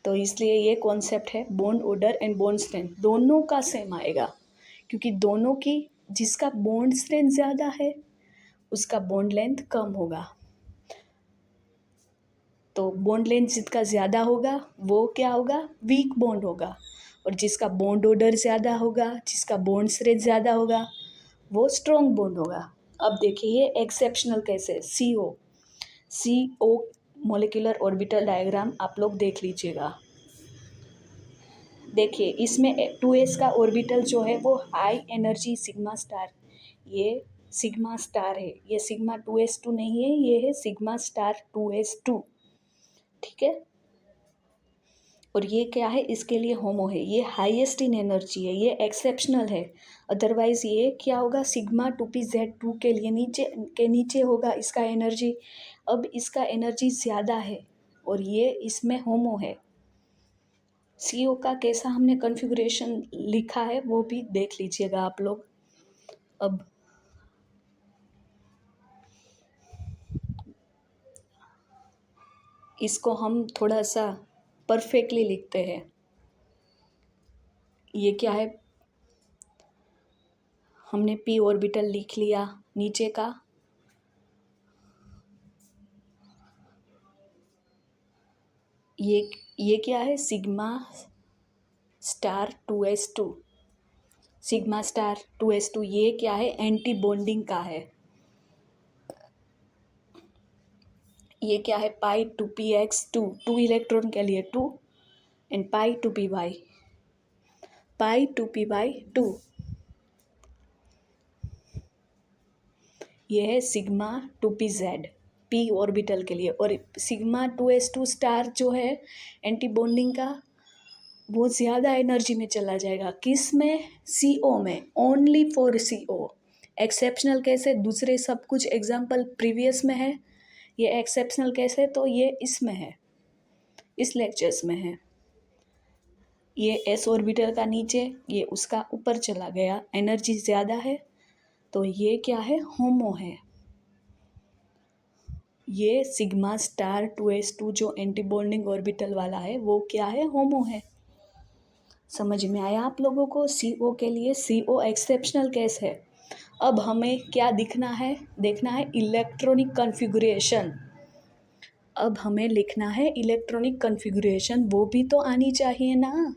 तो इसलिए ये कॉन्सेप्ट है bond order and bond strength दोनों का सेम आएगा, क्योंकि दोनों की, जिसका बॉन्ड स्ट्रेंथ ज़्यादा है उसका बॉन्ड लेंथ कम होगा। तो बॉन्ड लेंथ जिसका ज़्यादा होगा वो क्या होगा, वीक बॉन्ड होगा। और जिसका बॉन्ड ऑर्डर ज़्यादा होगा, जिसका बॉन्ड स्ट्रेंथ ज़्यादा होगा, वो स्ट्रॉन्ग बॉन्ड होगा। अब देखिए ये एक्सेप्शनल केस है, CO मोलिकुलर ऑर्बिटल डायग्राम आप लोग देख लीजिएगा। देखिए इसमें 2s का ऑर्बिटल जो है वो हाई एनर्जी सिग्मा स्टार, ये सिग्मा स्टार है, ये सिग्मा 2s2 नहीं है, ये है सिग्मा स्टार 2s2, ठीक है। और ये क्या है, इसके लिए होमो है, ये हाईएस्ट इन एनर्जी है, ये एक्सेप्शनल है। अदरवाइज ये क्या होगा, सिग्मा 2pz2 के लिए नीचे होगा इसका एनर्जी। अब इसका एनर्जी ज़्यादा है और ये इसमें होमो है। CO का कैसा हमने कॉन्फ़िगरेशन लिखा है वो भी देख लीजिएगा आप लोग। अब इसको हम थोड़ा सा परफेक्टली लिखते हैं। ये क्या है, हमने p ऑर्बिटल लिख लिया नीचे का, ये क्या है, sigma star 2s2, sigma star 2s2, ये क्या है, एंटी बॉन्डिंग का है। ये क्या है, पाई 2px2, 2 इलेक्ट्रॉन के लिए 2 एंड पाई 2p2। ये है सिग्मा 2pz p ऑर्बिटल के लिए। और सिग्मा 2s2 स्टार जो है एंटी बॉन्डिंग का, वो ज़्यादा एनर्जी में चला जाएगा, किस में, CO में, ओनली फॉर CO। एक्सेप्शनल कैसे, दूसरे सब कुछ एग्जाम्पल प्रीवियस में है, ये एक्सेप्शनल कैसे तो ये इसमें है, इस लेक्चर्स में है। ये s ऑर्बिटल का नीचे, ये उसका ऊपर चला गया, एनर्जी ज़्यादा है, तो ये क्या है, होमो है। ये सिग्मा स्टार 2s2 जो एंटी बॉन्डिंग ऑर्बिटल वाला है वो क्या है, होमो है। समझ में आया आप लोगों को। CO के लिए CO एक्सेप्शनल केस है। अब हमें क्या देखना है इलेक्ट्रॉनिक कॉन्फ़िगरेशन। अब हमें लिखना है इलेक्ट्रॉनिक कॉन्फ़िगरेशन, वो भी तो आनी चाहिए ना।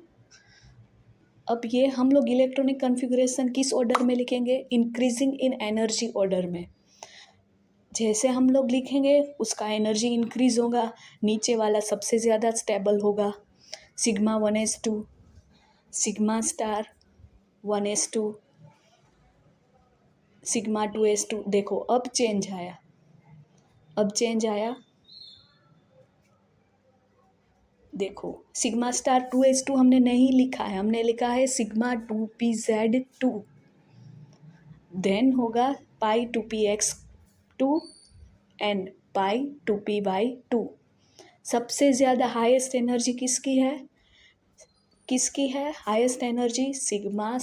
अब ये हम लोग इलेक्ट्रॉनिक कॉन्फ़िगरेशन किस ऑर्डर में लिखेंगे, इंक्रीजिंग इन एनर्जी ऑर्डर में। जैसे हम लोग लिखेंगे उसका एनर्जी इंक्रीज होगा, नीचे वाला सबसे ज़्यादा स्टेबल होगा। Sigma 1s2, sigma star 1s2, sigma 2s2। देखो अब चेंज आया, देखो सिग्मा स्टार 2s2 हमने नहीं लिखा है, हमने लिखा है सिग्मा 2pz2, देन होगा पाई 2px2 एंड पाई 2py2। सबसे ज़्यादा हाईएस्ट एनर्जी किसकी है हाईएस्ट एनर्जी, सिग्मा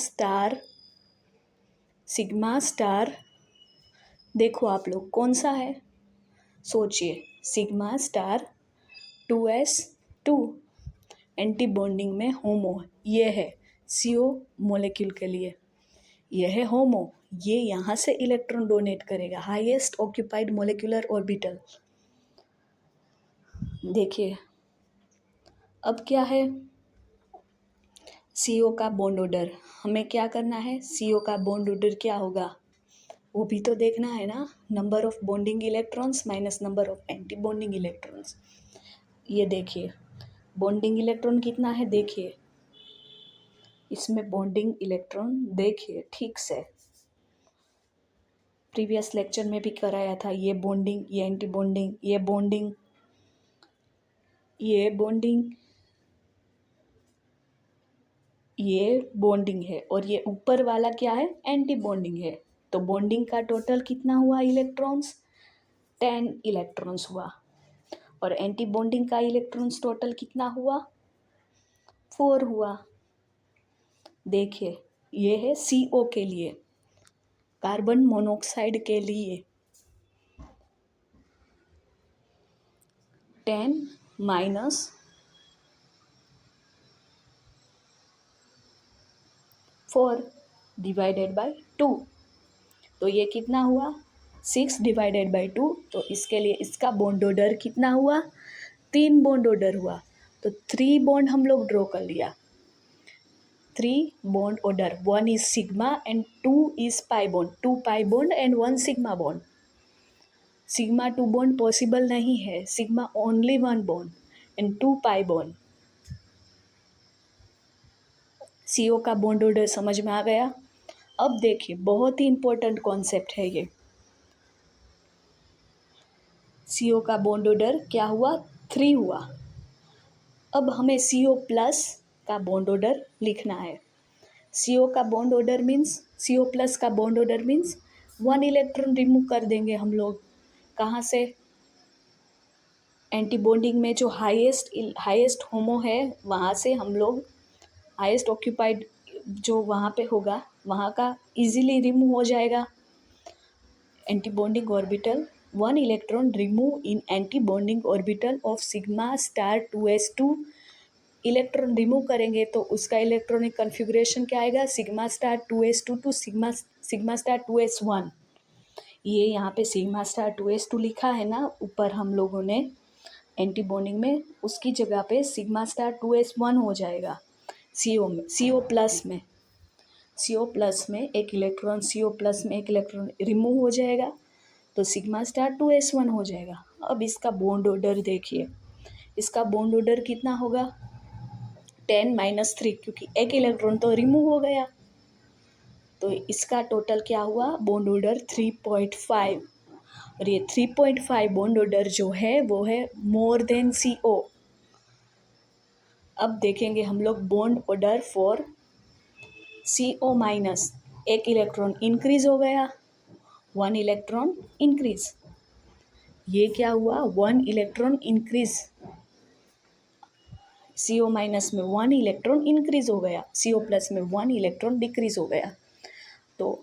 स्टार देखो आप लोग कौन सा है, सोचिए, sigma star 2s2 anti bonding में होमो, ये है CO मोलेक्यूल के लिए, ये है होमो, ये यहाँ से इलेक्ट्रॉन डोनेट करेगा, हाईएस्ट ऑक्यूपाइड मोलेकुलर ऑर्बिटल। देखिए अब क्या है, CO का बॉन्ड ऑर्डर, हमें क्या करना है, CO का बॉन्ड ऑर्डर क्या होगा, वो भी तो देखना है ना, number of bonding electrons minus number of anti bonding electrons. ये देखिए बॉन्डिंग इलेक्ट्रॉन कितना है, देखिए इसमें बॉन्डिंग इलेक्ट्रॉन देखिए ठीक से, प्रीवियस लेक्चर में भी कराया था। ये बॉन्डिंग, ये एंटी बॉन्डिंग, ये बॉन्डिंग, ये बॉन्डिंग, ये बॉन्डिंग है, और ये ऊपर वाला क्या है, एंटी बॉन्डिंग है। तो बॉन्डिंग का टोटल कितना हुआ इलेक्ट्रॉन्स, 10 इलेक्ट्रॉन्स हुआ, और एंटी बॉन्डिंग का इलेक्ट्रॉन्स टोटल कितना हुआ, 4 हुआ। देखिए ये है CO के लिए, कार्बन मोनोऑक्साइड के लिए 10 माइनस 4 डिवाइडेड बाई 2, तो ये कितना हुआ 6 डिवाइडेड बाई 2। तो इसके लिए इसका बॉन्ड ऑर्डर कितना हुआ, 3 बॉन्ड ऑर्डर हुआ। तो 3 बॉन्ड हम लोग ड्रॉ कर लिया, 3 bond order, 1 is sigma and 2 is pi bond, 2 pi bond and 1 sigma bond. Sigma 2 bond possible नहीं है, sigma only 1 bond and 2 pi bond. CO का बॉन्ड ऑर्डर समझ में आ गया। अब देखिए बहुत ही इंपॉर्टेंट कॉन्सेप्ट है ये, CO का बॉन्ड ऑर्डर क्या हुआ, 3 हुआ। अब हमें CO प्लस का बॉन्ड ऑर्डर लिखना है। CO का bond order means, CO plus का bond order means 1 electron remove कर देंगे हम लोग, कहाँ से, एंटी बॉन्डिंग में जो हाईएस्ट होमो है वहाँ से हम लोग हाईएस्ट ऑक्यूपाइड जो वहाँ पे होगा वहाँ का इजीली रिमूव हो जाएगा। Antibonding orbital, 1 electron remove in antibonding orbital of sigma star 2s2, electron remove करेंगे तो उसका इलेक्ट्रॉनिक कन्फिग्रेशन क्या आएगा, sigma star 2s2 to sigma star 2s1। ये यहाँ पे सिग्मा स्टार 2s2 लिखा है ना ऊपर हम लोगों ने एंटी बॉन्डिंग में, उसकी जगह पे सिग्मा स्टार 2s1 हो जाएगा। CO में, CO प्लस में, CO प्लस में एक इलेक्ट्रॉन, CO प्लस में एक इलेक्ट्रॉन रिमूव हो जाएगा तो सिग्मा स्टार 2s1 हो जाएगा। अब इसका बॉन्ड ऑर्डर देखिए, इसका बॉन्ड ऑर्डर कितना होगा, 10 माइनस 3, क्योंकि एक इलेक्ट्रॉन तो रिमूव हो गया। तो इसका टोटल क्या हुआ, बॉन्ड ऑर्डर 3.5, और ये 3.5 बॉन्ड ऑर्डर जो है वो है मोर देन CO। अब देखेंगे हम लोग bond order for CO minus, एक इलेक्ट्रॉन इंक्रीज हो गया, 1 इलेक्ट्रॉन इंक्रीज, ये क्या हुआ 1 इलेक्ट्रॉन इंक्रीज, CO माइनस में 1 इलेक्ट्रॉन इंक्रीज हो गया, CO प्लस में 1 इलेक्ट्रॉन डिक्रीज हो गया। तो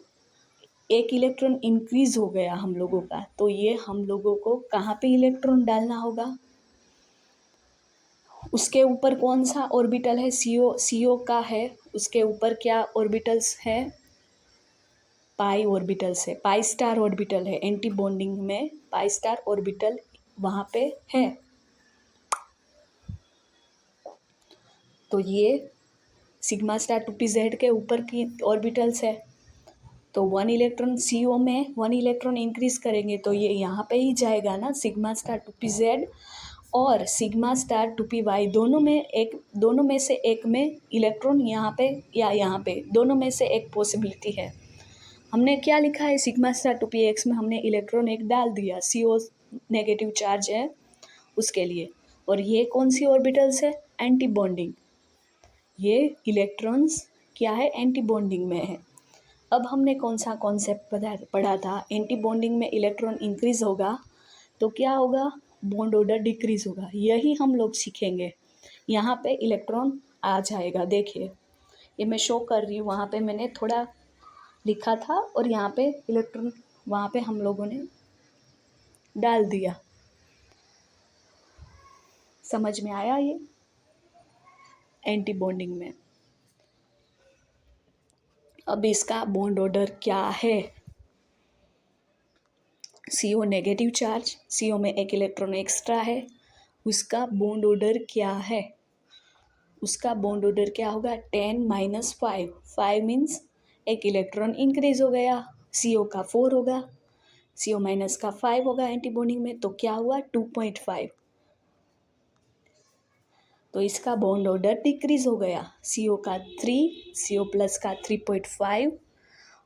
एक इलेक्ट्रॉन इंक्रीज हो गया हम लोगों का, तो ये हम लोगों को कहाँ पे इलेक्ट्रॉन डालना होगा, उसके ऊपर कौन सा ऑर्बिटल है, CO का है, उसके ऊपर क्या ऑर्बिटल्स है, पाई ऑर्बिटल्स है, पाई स्टार ऑर्बिटल है, एंटी बॉन्डिंग में पाई स्टार ऑर्बिटल वहाँ पे है। तो ये सिग्मा स्टार 2pz के ऊपर की ऑर्बिटल्स है। तो 1 इलेक्ट्रॉन CO में 1 इलेक्ट्रॉन इंक्रीज करेंगे तो ये यहाँ पे ही जाएगा ना, सिग्मा स्टार 2pz और सिग्मा स्टार 2py, दोनों में से एक में इलेक्ट्रॉन यहाँ पे या यहाँ पे, दोनों में से एक पॉसिबिलिटी है। हमने क्या लिखा है, सिग्मा स्टार 2px में हमने इलेक्ट्रॉन एक डाल दिया, CO नेगेटिव चार्ज है उसके लिए, और ये कौन सी ऑर्बिटल्स है, एंटी बॉन्डिंग, ये इलेक्ट्रॉन्स क्या है, एंटी बॉन्डिंग में है। अब हमने कौन सा कॉन्सेप्ट पढ़ा था, एंटी बॉन्डिंग में इलेक्ट्रॉन इंक्रीज होगा तो क्या होगा, बॉन्ड ऑर्डर डिक्रीज होगा, यही हम लोग सीखेंगे। यहाँ पे इलेक्ट्रॉन आ जाएगा, देखिए ये मैं शो कर रही हूँ, वहाँ पे मैंने थोड़ा लिखा था और यहाँ पे इलेक्ट्रॉन वहाँ पे हम लोगों ने डाल दिया। समझ में आया ये एंटी बॉन्डिंग में। अब इसका बॉन्ड ऑर्डर क्या है, CO नेगेटिव चार्ज, CO में एक इलेक्ट्रॉन एक्स्ट्रा है, उसका बॉन्ड ऑर्डर क्या है, उसका बॉन्ड ऑर्डर क्या होगा, 10 माइनस 5, 5 मीन्स एक इलेक्ट्रॉन इंक्रीज हो गया, CO का 4 होगा, CO माइनस का 5 होगा एंटी बॉन्डिंग में, तो क्या हुआ 2.5। तो इसका बॉन्ड ऑर्डर डिक्रीज हो गया। CO का 3, CO प्लस का 3.5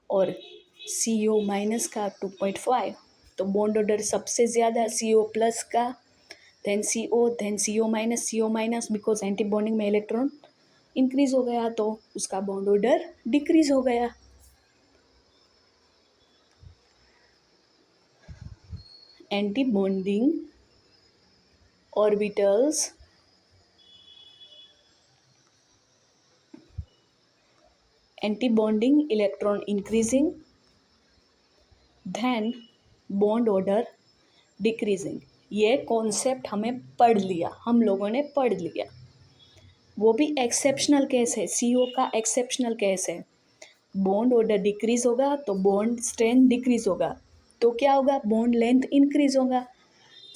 और CO माइनस का 2.5। तो बॉन्ड ऑर्डर सबसे ज़्यादा CO प्लस का, then CO minus because antibonding में इलेक्ट्रॉन इंक्रीज हो गया तो उसका बॉन्ड ऑर्डर डिक्रीज हो गया। Antibonding orbitals antibonding electron increasing, then bond order decreasing. ये कॉन्सेप्ट हमें पढ़ लिया, हम लोगों ने पढ़ लिया। वो भी एक्सेप्शनल केस है, CO का एक्सेप्शनल केस है। बॉन्ड ऑर्डर डिक्रीज होगा तो बॉन्ड स्ट्रेंथ डिक्रीज होगा, तो क्या होगा बॉन्ड लेंथ इंक्रीज होगा।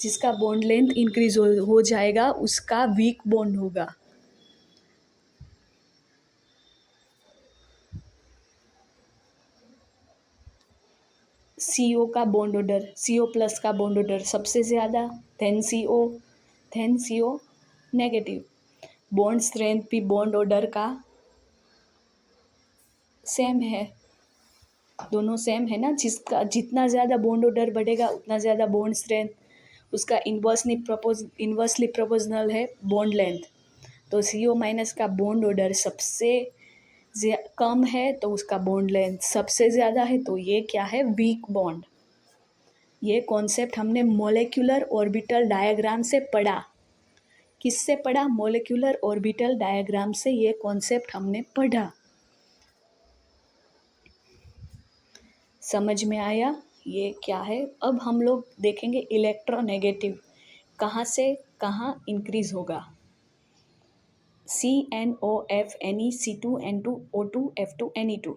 जिसका बॉन्ड लेंथ इंक्रीज हो जाएगा उसका वीक बॉन्ड होगा। CO का बॉन्ड ऑर्डर, CO प्लस का बॉन्ड ऑर्डर सबसे ज़्यादा, then CO negative. Bond strength भी बॉन्ड ऑर्डर का सेम है, दोनों सेम है ना। जिसका जितना ज़्यादा बॉन्ड ऑर्डर बढ़ेगा उतना ज़्यादा बॉन्ड स्ट्रेंथ, उसका इन्वर्सली प्रोपोर्शनल है बॉन्ड लेंथ। तो CO माइनस का बॉन्ड ऑर्डर सबसे कम है तो उसका बॉन्ड लेंथ सबसे ज़्यादा है, तो ये क्या है वीक बॉन्ड। ये कॉन्सेप्ट हमने मॉलिक्यूलर ऑर्बिटल डायग्राम से पढ़ा। किससे पढ़ा? मॉलिक्यूलर ऑर्बिटल डायग्राम से ये कॉन्सेप्ट हमने पढ़ा। समझ में आया ये क्या है? अब हम लोग देखेंगे इलेक्ट्रोनेगेटिव कहाँ से कहाँ इंक्रीज होगा। CNOF Ne C2 N2 O2 F2 Ne2।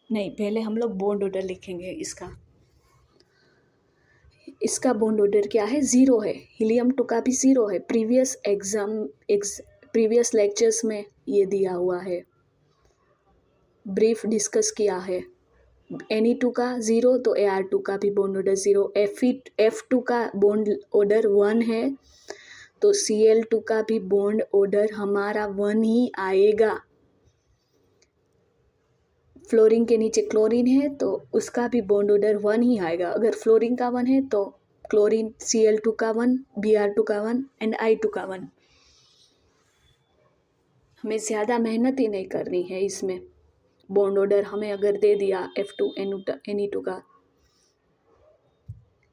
नहीं, पहले हम लोग बॉन्ड ऑर्डर लिखेंगे। इसका बॉन्ड ऑर्डर क्या है? 0 है। हीलियम 2 का भी 0 है। प्रीवियस लेक्चर्स में ये दिया हुआ है, ब्रीफ डिस्कस किया है। Ne2 का 0 तो Ar2 का भी बॉन्ड ऑर्डर 0। F2 का बॉन्ड ऑर्डर 1 है तो Cl2 का भी बॉन्ड ऑर्डर हमारा 1 ही आएगा। फ्लोरीन के नीचे क्लोरीन है तो उसका भी बॉन्ड ऑर्डर 1 ही आएगा। अगर फ्लोरीन का 1 है तो क्लोरीन Cl2 का 1, Br2 का 1 एंड I2 का 1। हमें ज़्यादा मेहनत ही नहीं करनी है इसमें। बॉन्ड ऑर्डर हमें अगर दे दिया F2 Ne2 का,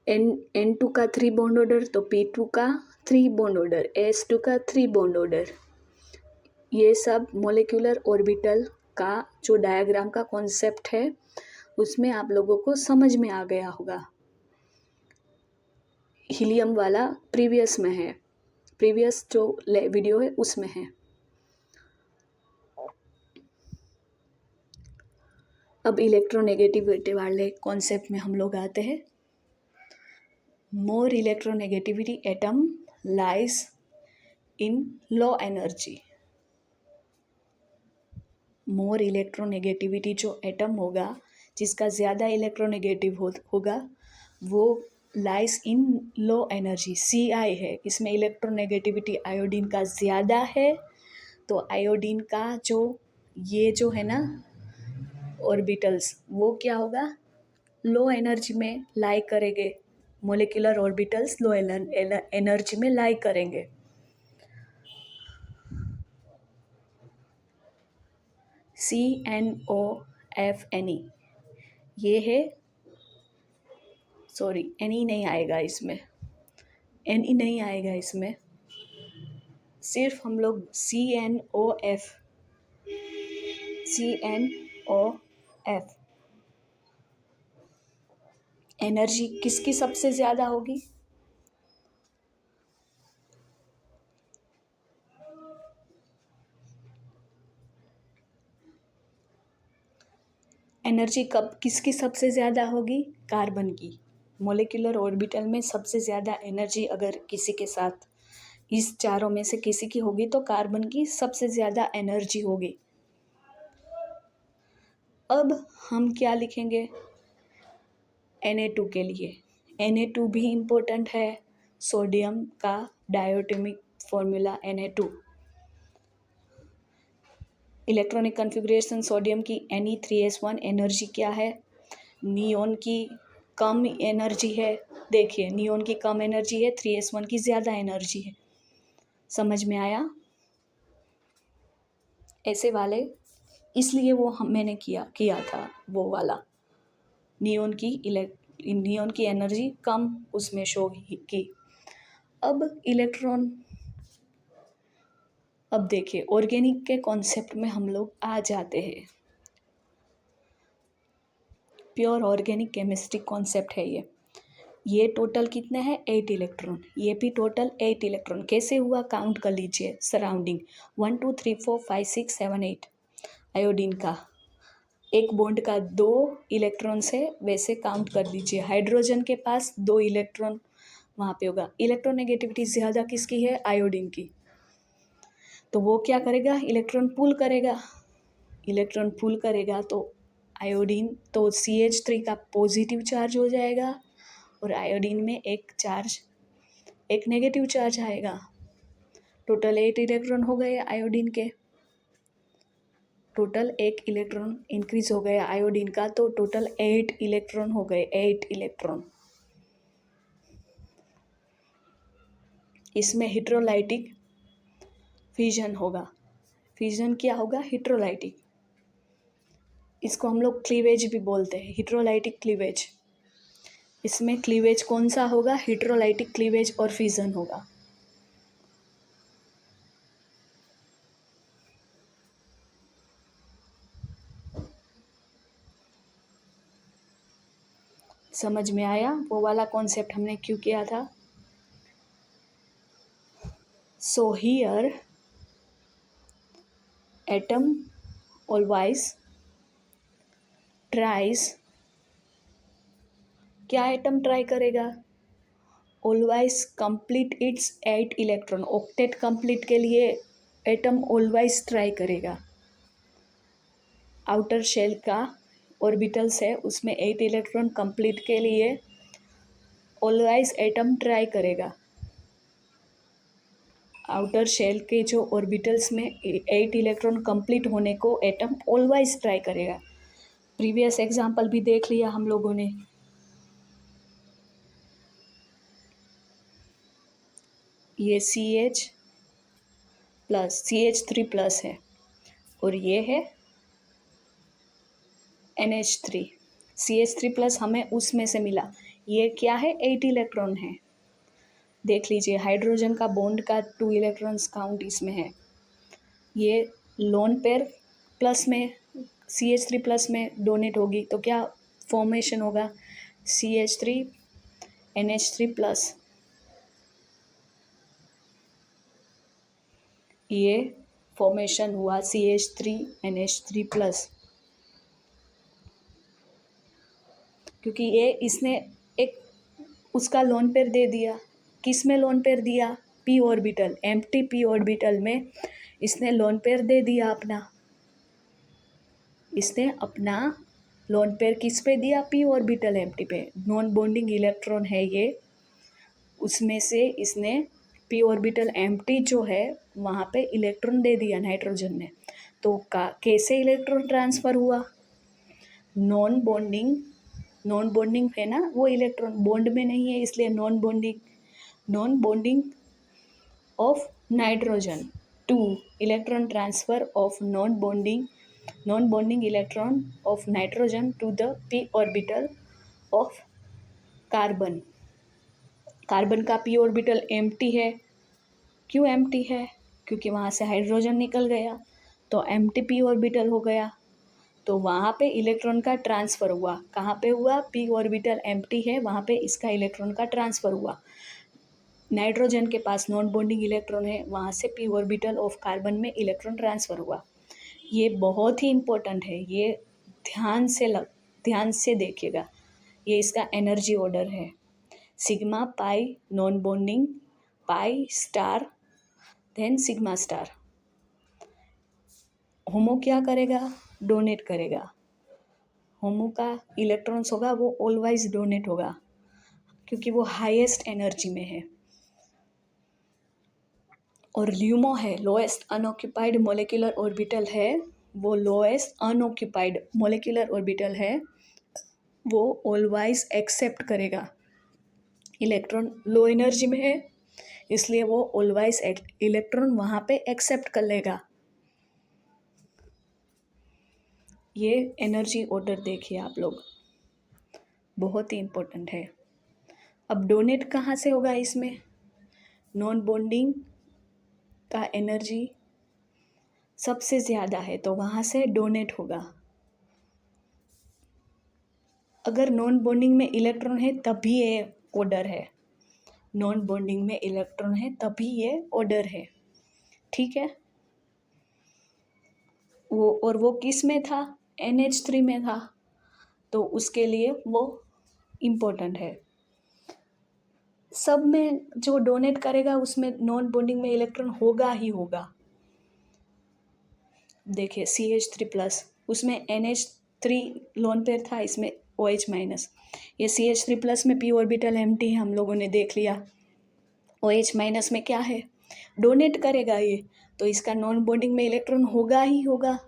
N2 का 3 बॉन्ड ऑर्डर तो P2 का 3 बॉन्ड ऑर्डर, S2 का 3 बॉन्ड ऑर्डर। ये सब मॉलिक्यूलर ऑर्बिटल का जो डायग्राम का कॉन्सेप्ट है उसमें आप लोगों को समझ में आ गया होगा। हीलियम वाला प्रीवियस में है, प्रीवियस जो वीडियो है उसमें है। अब इलेक्ट्रोनेगेटिविटी वाले कॉन्सेप्ट में हम लोग आते हैं। More electronegativity atom lies in low energy. More electronegativity जो एटम होगा जिसका ज़्यादा इलेक्ट्रोनेगेटिव होगा वो lies in low energy, Ci है। इसमें इलेक्ट्रोनेगेटिविटी आयोडीन का ज़्यादा है, तो आयोडीन का ये जो है ना ऑर्बिटल्स वो क्या होगा लो एनर्जी में लाई करेंगे। मॉलिक्यूलर ऑर्बिटल्स लो एनर्जी में लाई करेंगे। CNOF Ne ये है, सॉरी Ne नहीं आएगा इसमें, Ne नहीं आएगा इसमें। सिर्फ हम लोग CNOF एनर्जी किसकी सबसे ज़्यादा होगी? एनर्जी कब किसकी सबसे ज़्यादा होगी? कार्बन की। मॉलिक्यूलर ऑर्बिटल में सबसे ज़्यादा एनर्जी अगर किसी के साथ इस चारों में से किसी की होगी तो कार्बन की सबसे ज़्यादा एनर्जी होगी। अब हम क्या लिखेंगे Na2 के लिए? Na2 भी इम्पोर्टेंट है, सोडियम का diatomic formula Na2। Electronic configuration sodium की Ne3S1, एनर्जी क्या है? नियोन की कम एनर्जी है, देखिए नियोन की कम एनर्जी है, 3S1 की ज़्यादा एनर्जी है। समझ में आया? ऐसे वाले इसलिए वो मैंने किया था वो वाला। नियोन की एनर्जी कम उसमें शो की। अब देखिए ऑर्गेनिक के कॉन्सेप्ट में हम लोग आ जाते हैं। प्योर ऑर्गेनिक केमिस्ट्री कॉन्सेप्ट है ये टोटल कितने हैं? 8 इलेक्ट्रॉन। ये भी टोटल 8 इलेक्ट्रॉन। कैसे हुआ काउंट कर लीजिए सराउंडिंग, 1 2 3 4 5 6 7 8। आयोडीन का एक बॉन्ड का 2 इलेक्ट्रॉन से वैसे काउंट कर दीजिए। हाइड्रोजन के पास 2 इलेक्ट्रॉन वहाँ पे होगा। इलेक्ट्रोनेगेटिविटी ज़्यादा किसकी है? आयोडीन की। तो वो क्या करेगा? इलेक्ट्रॉन पुल करेगा तो आयोडीन तो CH3 का पॉजिटिव चार्ज हो जाएगा और आयोडीन में एक नेगेटिव चार्ज आएगा। टोटल 8 इलेक्ट्रॉन हो गए आयोडीन के। टोटल 1 इलेक्ट्रॉन इंक्रीज हो गया आयोडीन का, तो टोटल 8 इलेक्ट्रॉन हो गए। 8 इलेक्ट्रॉन। इसमें हिट्रोलाइटिक फिजन होगा। फिजन क्या होगा? हिट्रोलाइटिक। इसको हम लोग क्लीवेज भी बोलते हैं, हिट्रोलाइटिक क्लीवेज। इसमें क्लीवेज कौन सा होगा? हिट्रोलाइटिक क्लीवेज और फिजन होगा। समझ में आया वो वाला कॉन्सेप्ट हमने क्यों किया था? So here atom always tries, क्या एटम ट्राई करेगा? Always complete its 8 electron. Octet complete के लिए एटम ऑलवाइज ट्राई करेगा। आउटर शेल का ऑर्बिटल्स है उसमें 8 इलेक्ट्रॉन कंप्लीट के लिए ऑलवाइज एटम ट्राई करेगा। आउटर शेल के जो ऑर्बिटल्स में 8 इलेक्ट्रॉन कंप्लीट होने को एटम ऑलवाइज ट्राई करेगा। प्रीवियस एग्जाम्पल भी देख लिया हम लोगों ने। ये CH3+ है और ये है NH3। CH3+ हमें उसमें से मिला। ये क्या है? 8 इलेक्ट्रॉन है। देख लीजिए हाइड्रोजन का बॉन्ड का 2 इलेक्ट्रॉन्स काउंट इसमें है। ये लोन पेयर प्लस में CH3+ में डोनेट होगी तो क्या फॉर्मेशन होगा? CH3 NH3+। ये फॉर्मेशन हुआ CH3 NH3+, क्योंकि ये इसने एक उसका लोन पेयर दे दिया। किस में लोन पेयर दिया? p orbital, empty p orbital में इसने लोन पेयर दे दिया अपना। इसने अपना लोन पेयर किस पे दिया? p ऑर्बिटल एम्प्टी पे। नॉन बॉन्डिंग इलेक्ट्रॉन है ये, उसमें से इसने p ऑर्बिटल एम्प्टी जो है वहाँ पे इलेक्ट्रॉन दे दिया नाइट्रोजन ने। तो कैसे इलेक्ट्रॉन ट्रांसफ़र हुआ? नॉन बॉन्डिंग है ना वो इलेक्ट्रॉन, बॉन्ड में नहीं है इसलिए non bonding of nitrogen to electron transfer of non bonding electron of nitrogen to the p orbital of carbon. Carbon का p ऑर्बिटल एम्प्टी है। क्यों एम्प्टी है? क्योंकि वहाँ से हाइड्रोजन निकल गया तो एम्प्टी p ऑर्बिटल हो गया। तो वहाँ पे इलेक्ट्रॉन का ट्रांसफ़र हुआ। कहाँ पे हुआ? p ऑर्बिटल एम्प्टी है वहाँ पे इसका इलेक्ट्रॉन का ट्रांसफ़र हुआ। नाइट्रोजन के पास नॉन बॉन्डिंग इलेक्ट्रॉन है, वहाँ से p ऑर्बिटल ऑफ कार्बन में इलेक्ट्रॉन ट्रांसफ़र हुआ। ये बहुत ही इम्पोर्टेंट है, ये ध्यान से देखिएगा। ये इसका एनर्जी ऑर्डर है। Sigma pi non bonding, pi star, then sigma star. HOMO क्या करेगा? डोनेट करेगा। होमो का इलेक्ट्रॉन्स होगा वो ऑलवेज डोनेट होगा क्योंकि वो हाईएस्ट एनर्जी में है। और ल्यूमो है लोएस्ट अनऑक्यूपाइड मोलिकुलर ऑर्बिटल है, वो लोएस्ट अनऑक्यूपाइड मोलिकुलर ऑर्बिटल है, वो ऑलवेज एक्सेप्ट करेगा। इलेक्ट्रॉन लो एनर्जी में है इसलिए वो ऑलवेज इलेक्ट्रॉन वहाँ पे एक्सेप्ट कर लेगा। ये एनर्जी ऑर्डर देखिए आप लोग, बहुत ही इम्पोर्टेंट है। अब डोनेट कहाँ से होगा इसमें? नॉन बॉन्डिंग का एनर्जी सबसे ज़्यादा है तो वहाँ से डोनेट होगा। अगर नॉन बॉन्डिंग में इलेक्ट्रॉन है तभी ये ऑर्डर है, नॉन बॉन्डिंग में इलेक्ट्रॉन है तभी ये ऑर्डर है, ठीक है। वो किस में था? NH3 में था, तो उसके लिए वो इम्पोर्टेंट है। सब में जो डोनेट करेगा उसमें नॉन बॉन्डिंग में इलेक्ट्रॉन होगा ही होगा। देखिए CH3+, उसमें NH3 लोन पेयर था, इसमें OH-। ये CH3+ में p ऑर्बिटल एम्प्टी है, हम लोगों ने देख लिया। OH- में क्या है? डोनेट करेगा ये, तो इसका नॉन बॉन्डिंग में इलेक्ट्रॉन होगा ही होगा,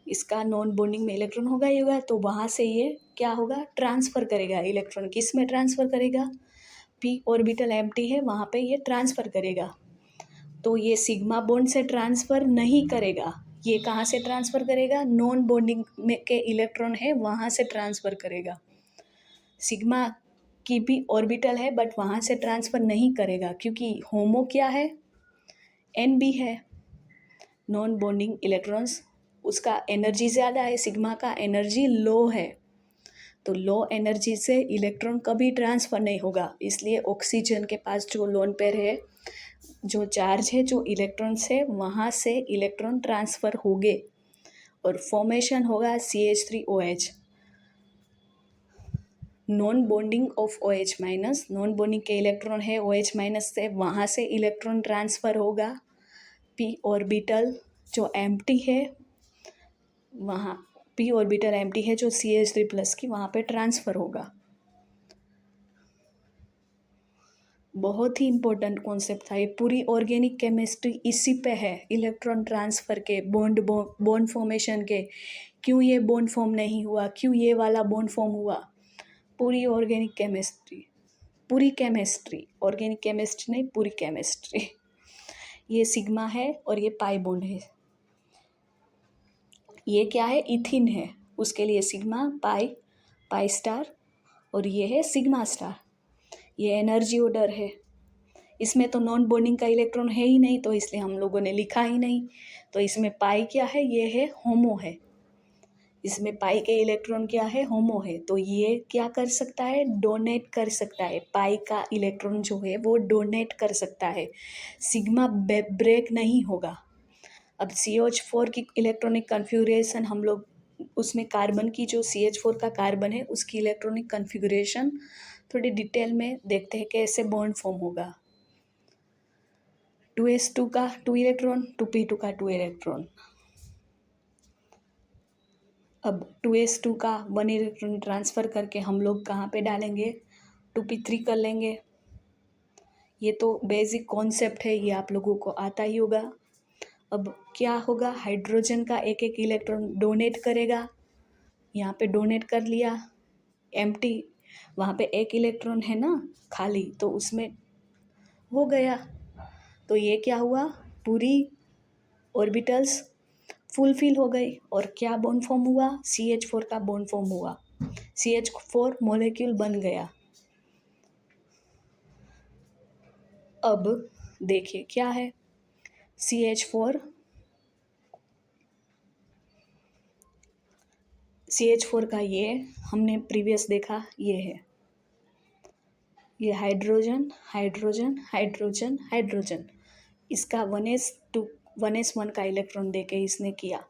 इसका नॉन बॉन्डिंग में इलेक्ट्रॉन होगा ही होगा, तो वहाँ से ये क्या होगा? ट्रांसफ़र करेगा इलेक्ट्रॉन। किस में ट्रांसफ़र करेगा? p ऑर्बिटल एम्प्टी है वहाँ पे ये ट्रांसफ़र करेगा। तो ये सिग्मा बॉन्ड से ट्रांसफ़र नहीं करेगा, ये कहाँ से ट्रांसफ़र करेगा? नॉन बॉन्डिंग में के इलेक्ट्रॉन है वहाँ से ट्रांसफ़र करेगा। सिग्मा की भी ऑर्बिटल है बट वहाँ से ट्रांसफ़र नहीं करेगा क्योंकि होमो क्या है? Nb है, नॉन बॉन्डिंग इलेक्ट्रॉन्स, उसका एनर्जी ज़्यादा है, सिग्मा का एनर्जी लो है, तो लो एनर्जी से इलेक्ट्रॉन कभी ट्रांसफ़र नहीं होगा। इसलिए ऑक्सीजन के पास जो लोन पेयर है, जो चार्ज है, जो इलेक्ट्रॉन्स है, वहाँ से इलेक्ट्रॉन ट्रांसफ़र होंगे और फॉर्मेशन होगा CH3OH, non bonding of OH-। Non bonding के इलेक्ट्रॉन है OH- से, वहाँ से इलेक्ट्रॉन ट्रांसफ़र होगा p ऑर्बिटल जो एम्प्टी है, वहाँ p ऑर्बिटल एम्प्टी है जो CH3+ की, वहाँ पे ट्रांसफ़र होगा। बहुत ही इम्पोर्टेंट कॉन्सेप्ट था ये, पूरी ऑर्गेनिक केमिस्ट्री इसी पे है, इलेक्ट्रॉन ट्रांसफ़र के, बॉन्ड फॉर्मेशन के, क्यों ये बॉन्ड फॉर्म नहीं हुआ, क्यों ये वाला बॉन्ड फॉर्म हुआ, पूरी ऑर्गेनिक केमिस्ट्री, पूरी केमिस्ट्री, ऑर्गेनिक केमिस्ट्री नहीं, पूरी केमिस्ट्री। ये सिग्मा है और ये पाई बॉन्ड है, ये क्या है? इथिन है, उसके लिए सिग्मा, पाई स्टार, और ये है सिग्मा स्टार। ये एनर्जी ऑर्डर है, इसमें तो नॉन बॉन्डिंग का इलेक्ट्रॉन है ही नहीं, तो इसलिए हम लोगों ने लिखा ही नहीं। तो इसमें पाई क्या है? ये है होमो है, इसमें पाई के इलेक्ट्रॉन क्या है? होमो है, तो ये क्या कर सकता है? डोनेट कर सकता है, पाई का इलेक्ट्रॉन जो है वो डोनेट कर सकता है, सिग्मा ब्रेक नहीं होगा। अब CH4 की इलेक्ट्रॉनिक कन्फिगरेशन हम लोग, उसमें कार्बन की जो CH4 का कार्बन है उसकी इलेक्ट्रॉनिक कन्फिगरेशन थोड़ी डिटेल में देखते हैं कैसे बॉन्ड फॉर्म होगा। 2s2 का 2 इलेक्ट्रॉन, 2p2 का 2 इलेक्ट्रॉन। अब 2s2 का 1 इलेक्ट्रॉन ट्रांसफ़र करके हम लोग कहाँ पे डालेंगे? 2p3 कर लेंगे। ये तो बेसिक कॉन्सेप्ट है, ये आप लोगों को आता ही होगा। अब क्या होगा? हाइड्रोजन का एक एक इलेक्ट्रॉन डोनेट करेगा, यहाँ पे डोनेट कर लिया, एम्प्टी, वहाँ पे एक इलेक्ट्रॉन है ना खाली, तो उसमें हो गया, तो ये क्या हुआ? पूरी ऑर्बिटल्स फुलफिल हो गई और क्या बॉन्ड फॉर्म हुआ? CH4 का बॉन्ड फॉर्म हुआ, CH4 मॉलिक्यूल बन गया। अब देखिए क्या है? CH4 का ये हमने प्रीवियस देखा, ये है, ये हाइड्रोजन हाइड्रोजन हाइड्रोजन हाइड्रोजन, इसका 1s1 का इलेक्ट्रॉन देके इसने किया।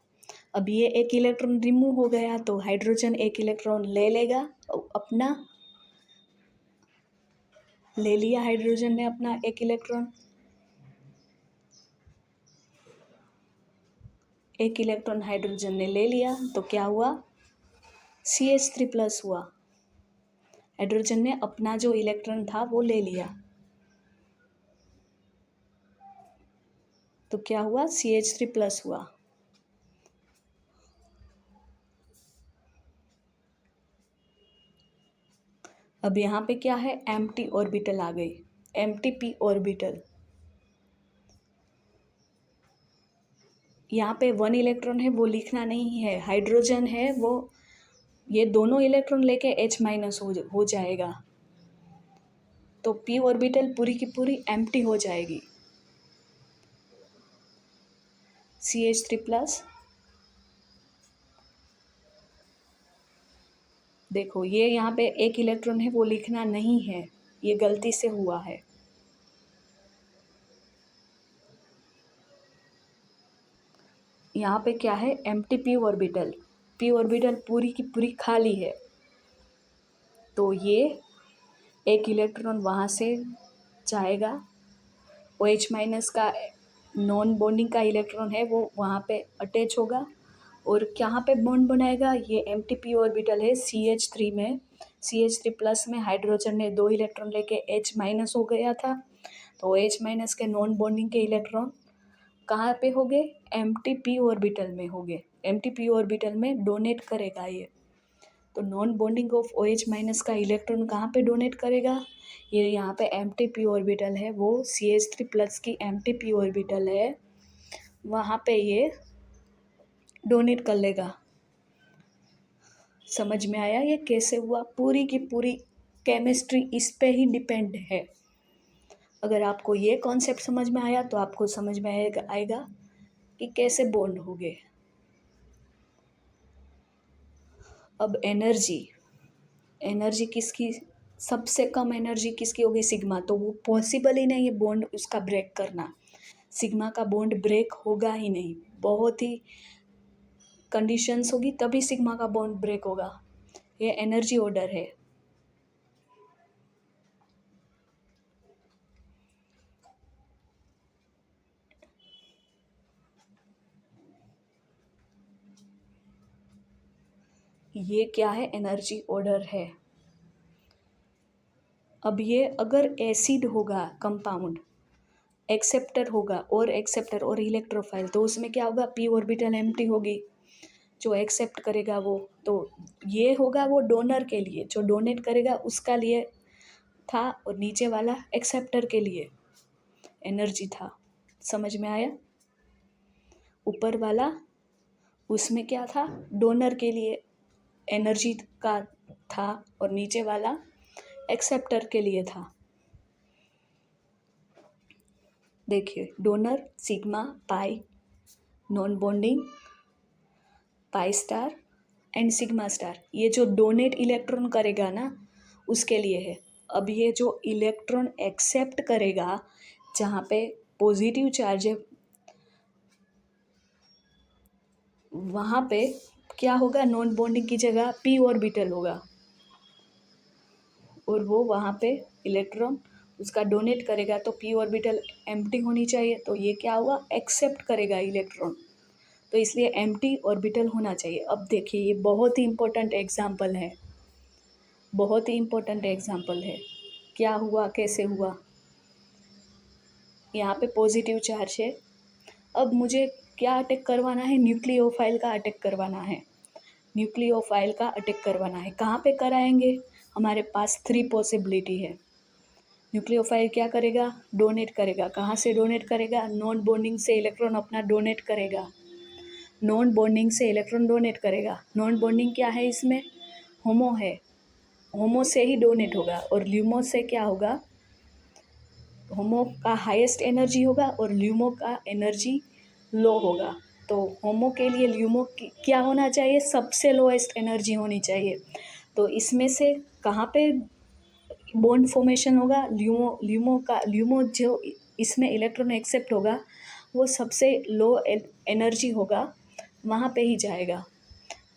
अब ये एक इलेक्ट्रॉन रिमूव हो गया तो हाइड्रोजन एक इलेक्ट्रॉन ले लेगा, अपना ले लिया हाइड्रोजन ने अपना एक इलेक्ट्रॉन, एक इलेक्ट्रॉन हाइड्रोजन ने ले लिया, तो क्या हुआ? CH3+ हुआ, हाइड्रोजन ने अपना जो इलेक्ट्रॉन था वो ले लिया, तो क्या हुआ, CH3+ हुआ। अब यहाँ पे क्या है, एम्प्टी ऑर्बिटल आ गई, एम्प्टी p ऑर्बिटल। यहाँ पे 1 इलेक्ट्रॉन है वो लिखना नहीं है, हाइड्रोजन है वो, ये दोनों इलेक्ट्रॉन लेके H- हो जाएगा, तो p ऑर्बिटल पूरी की पूरी एम्प्टी हो जाएगी। CH3+, देखो ये यहाँ पे 1 इलेक्ट्रॉन है वो लिखना नहीं है, ये गलती से हुआ है। यहाँ पे क्या है, empty p orbital, p orbital पूरी की पूरी खाली है, तो ये 1 इलेक्ट्रॉन वहाँ से जाएगा, OH- का नॉन बॉन्डिंग का इलेक्ट्रॉन है वो वहाँ पे अटैच होगा, और कहाँ पे बॉन्ड बनाएगा, ये एम्प्टी p ऑर्बिटल है CH3 में, CH3+ में हाइड्रोजन ने 2 इलेक्ट्रॉन लेके H- हो गया था, तो OH- के नॉन बॉन्डिंग के इलेक्ट्रॉन कहाँ पे हो गए, एम्प्टी p ऑर्बिटल में हो गए, एम्प्टी p ऑर्बिटल में डोनेट करेगा ये, तो नॉन बॉन्डिंग ऑफ OH- का इलेक्ट्रॉन कहाँ पे डोनेट करेगा, ये यहाँ पे एम्प्टी p ऑर्बिटल है वो CH3+ की एम्प्टी p ऑर्बिटल है, वहाँ पे ये डोनेट कर लेगा। समझ में आया ये कैसे हुआ, पूरी की पूरी केमिस्ट्री इस पे ही डिपेंड है। अगर आपको ये कॉन्सेप्ट समझ में आया तो आपको समझ में आएगा कि कैसे बॉन्ड हो गए। अब एनर्जी किसकी सबसे कम एनर्जी किसकी होगी, सिग्मा, तो वो पॉसिबल ही नहीं है बॉन्ड उसका ब्रेक करना, सिग्मा का बॉन्ड ब्रेक होगा ही नहीं, बहुत ही कंडीशंस होगी तभी सिग्मा का बॉन्ड ब्रेक होगा, ये एनर्जी ऑर्डर है। ये क्या है, एनर्जी ऑर्डर है। अब ये अगर एसिड होगा कंपाउंड, एक्सेप्टर होगा और एक्सेप्टर और इलेक्ट्रोफाइल, तो उसमें क्या होगा, p ऑर्बिटल एम्प्टी होगी, जो एक्सेप्ट करेगा वो, तो ये होगा वो डोनर के लिए, जो डोनेट करेगा उसका लिए था, और नीचे वाला एक्सेप्टर के लिए एनर्जी था। समझ में आया, ऊपर वाला उसमें क्या था, डोनर के लिए एनर्जी का था, और नीचे वाला एक्सेप्टर के लिए था। देखिए, donor sigma pi, non bonding pi star and sigma star, ये जो डोनेट इलेक्ट्रॉन करेगा ना उसके लिए है। अब ये जो इलेक्ट्रॉन एक्सेप्ट करेगा, जहाँ पे पॉजिटिव चार्ज है, वहाँ पे क्या होगा, नॉन बॉन्डिंग की जगह p ऑर्बिटल होगा, और वो वहाँ पे इलेक्ट्रॉन उसका डोनेट करेगा, तो p ऑर्बिटल एम्प्टी होनी चाहिए, तो ये क्या हुआ, एक्सेप्ट करेगा इलेक्ट्रॉन, तो इसलिए एम्प्टी ऑर्बिटल होना चाहिए। अब देखिए ये बहुत ही इम्पोर्टेंट एग्जाम्पल है, बहुत ही इम्पोर्टेंट एग्जाम्पल है, क्या हुआ कैसे हुआ। यहाँ पे पॉजिटिव चार्ज है, अब मुझे क्या अटैक करवाना है, न्यूक्लियोफाइल का अटैक करवाना है, न्यूक्लियोफाइल का अटैक करवाना है। कहाँ पे कराएंगे, हमारे पास 3 पॉसिबिलिटी है। न्यूक्लियोफाइल क्या करेगा, डोनेट करेगा, कहाँ से डोनेट करेगा, नॉन बॉन्डिंग से इलेक्ट्रॉन अपना डोनेट करेगा, नॉन बॉन्डिंग से इलेक्ट्रॉन डोनेट करेगा। नॉन बॉन्डिंग क्या है, इसमें होमो है, होमो से ही डोनेट होगा, और ल्यूमो से क्या होगा, होमो का हाईएस्ट एनर्जी होगा और ल्यूमो का एनर्जी लो होगा, तो होमो के लिए ल्यूमो क्या होना चाहिए, सबसे लोएस्ट एनर्जी होनी चाहिए। तो इसमें से कहाँ पे बॉन्ड फॉर्मेशन होगा, ल्यूमो जो इसमें इलेक्ट्रॉन एक्सेप्ट होगा वो सबसे लो एनर्जी होगा, वहाँ पे ही जाएगा।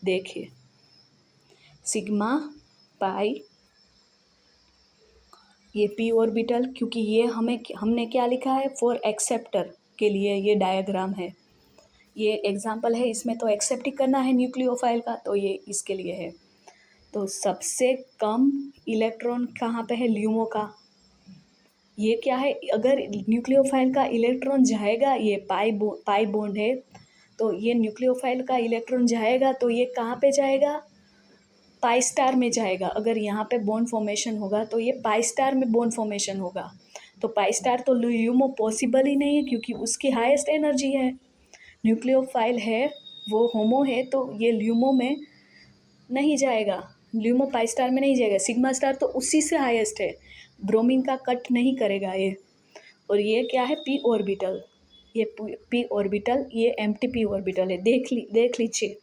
देखिए, सिग्मा पाई, ये p ऑर्बिटल, क्योंकि ये हमने क्या लिखा है, फॉर एक्सेप्टर के लिए ये डायग्राम है, ये एग्जाम्पल है, इसमें तो एक्सेप्ट ही करना है न्यूक्लियोफाइल का, तो ये इसके लिए है। तो सबसे कम इलेक्ट्रॉन कहाँ पे है? ल्यूमो का। ये क्या है? अगर न्यूक्लियोफाइल का इलेक्ट्रॉन जाएगा, ये पाई बॉन्ड है, तो ये न्यूक्लियोफाइल का इलेक्ट्रॉन जाएगा तो ये कहाँ पे जाएगा? पाई स्टार में जाएगा। अगर यहाँ पे बॉन्ड फॉर्मेशन होगा तो ये पाई स्टार में बॉन्ड फॉर्मेशन होगा। तो पाई स्टार तो ल्यूमो पॉसिबल ही नहीं है, क्योंकि उसकी हाईएस्ट एनर्जी है। न्यूक्लियोफाइल है, वो होमो है, तो ये ल्यूमो में नहीं जाएगा, ल्यूमो पाई स्टार में नहीं जाएगा। सिग्मा स्टार तो उसी से हाईएस्ट है, ब्रोमीन का कट नहीं करेगा ये। और ये क्या है? P orbital. ये पी ऑर्बिटल, ये एम्प्टी पी ऑर्बिटल है। देख लीजिए,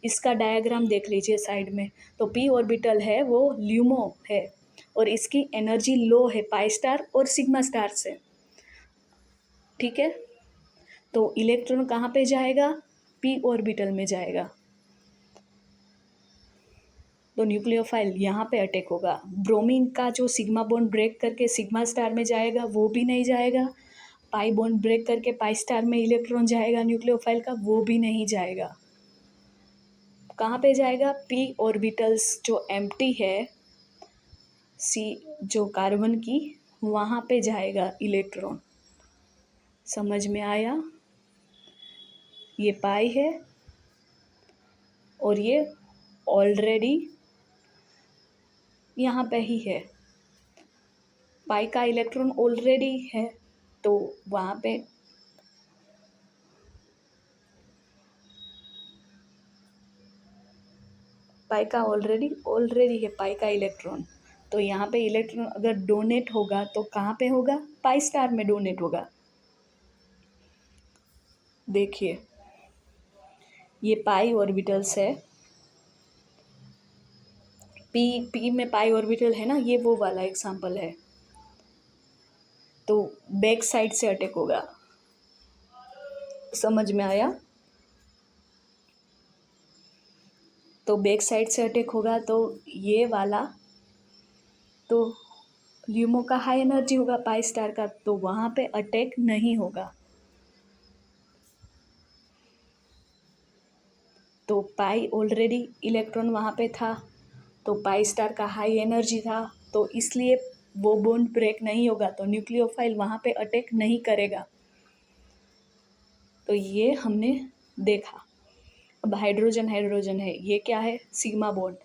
इसका डायग्राम देख लीजिए साइड में। तो पी ऑर्बिटल है वो ल्यूमो है, और इसकी एनर्जी लो है पाई स्टार और सिग्मा स्टार से। ठीक है, तो इलेक्ट्रॉन कहाँ पे जाएगा? पी ऑर्बिटल में जाएगा। तो न्यूक्लियोफाइल यहाँ पे अटैक होगा। ब्रोमीन का जो सिग्मा बॉन्ड ब्रेक करके सिग्मा स्टार में जाएगा वो भी नहीं जाएगा। पाई बॉन्ड ब्रेक करके पाई स्टार में इलेक्ट्रॉन जाएगा न्यूक्लियोफाइल का, वो भी नहीं जाएगा। कहाँ पे जाएगा? पी ऑर्बिटल्स जो एम्प्टी है, सी जो कार्बन की, वहाँ पे जाएगा इलेक्ट्रॉन। समझ में आया? ये पाई है और ये ऑलरेडी यहाँ पे ही है। पाई का इलेक्ट्रॉन ऑलरेडी है, तो वहाँ पे पाई का ऑलरेडी है पाई का इलेक्ट्रॉन। तो यहाँ पे इलेक्ट्रॉन अगर डोनेट होगा तो कहाँ पे होगा? पाई स्टार में डोनेट होगा। देखिए, ये पाई ऑर्बिटल्स है, पी में पाई ऑर्बिटल है ना, ये वो वाला एग्जांपल है। तो बैक साइड से अटैक होगा। समझ में आया? तो बैक साइड से अटैक होगा, तो ये वाला तो ल्यूमो का हाई एनर्जी होगा पाई स्टार का, तो वहाँ पे अटैक नहीं होगा। तो पाई ऑलरेडी इलेक्ट्रॉन वहाँ पे था, तो पाई स्टार का हाई एनर्जी था, तो इसलिए वो बॉन्ड ब्रेक नहीं होगा, तो न्यूक्लियोफाइल वहाँ पे अटैक नहीं करेगा। तो ये हमने देखा। अब हाइड्रोजन है, ये क्या है? Sigma bond.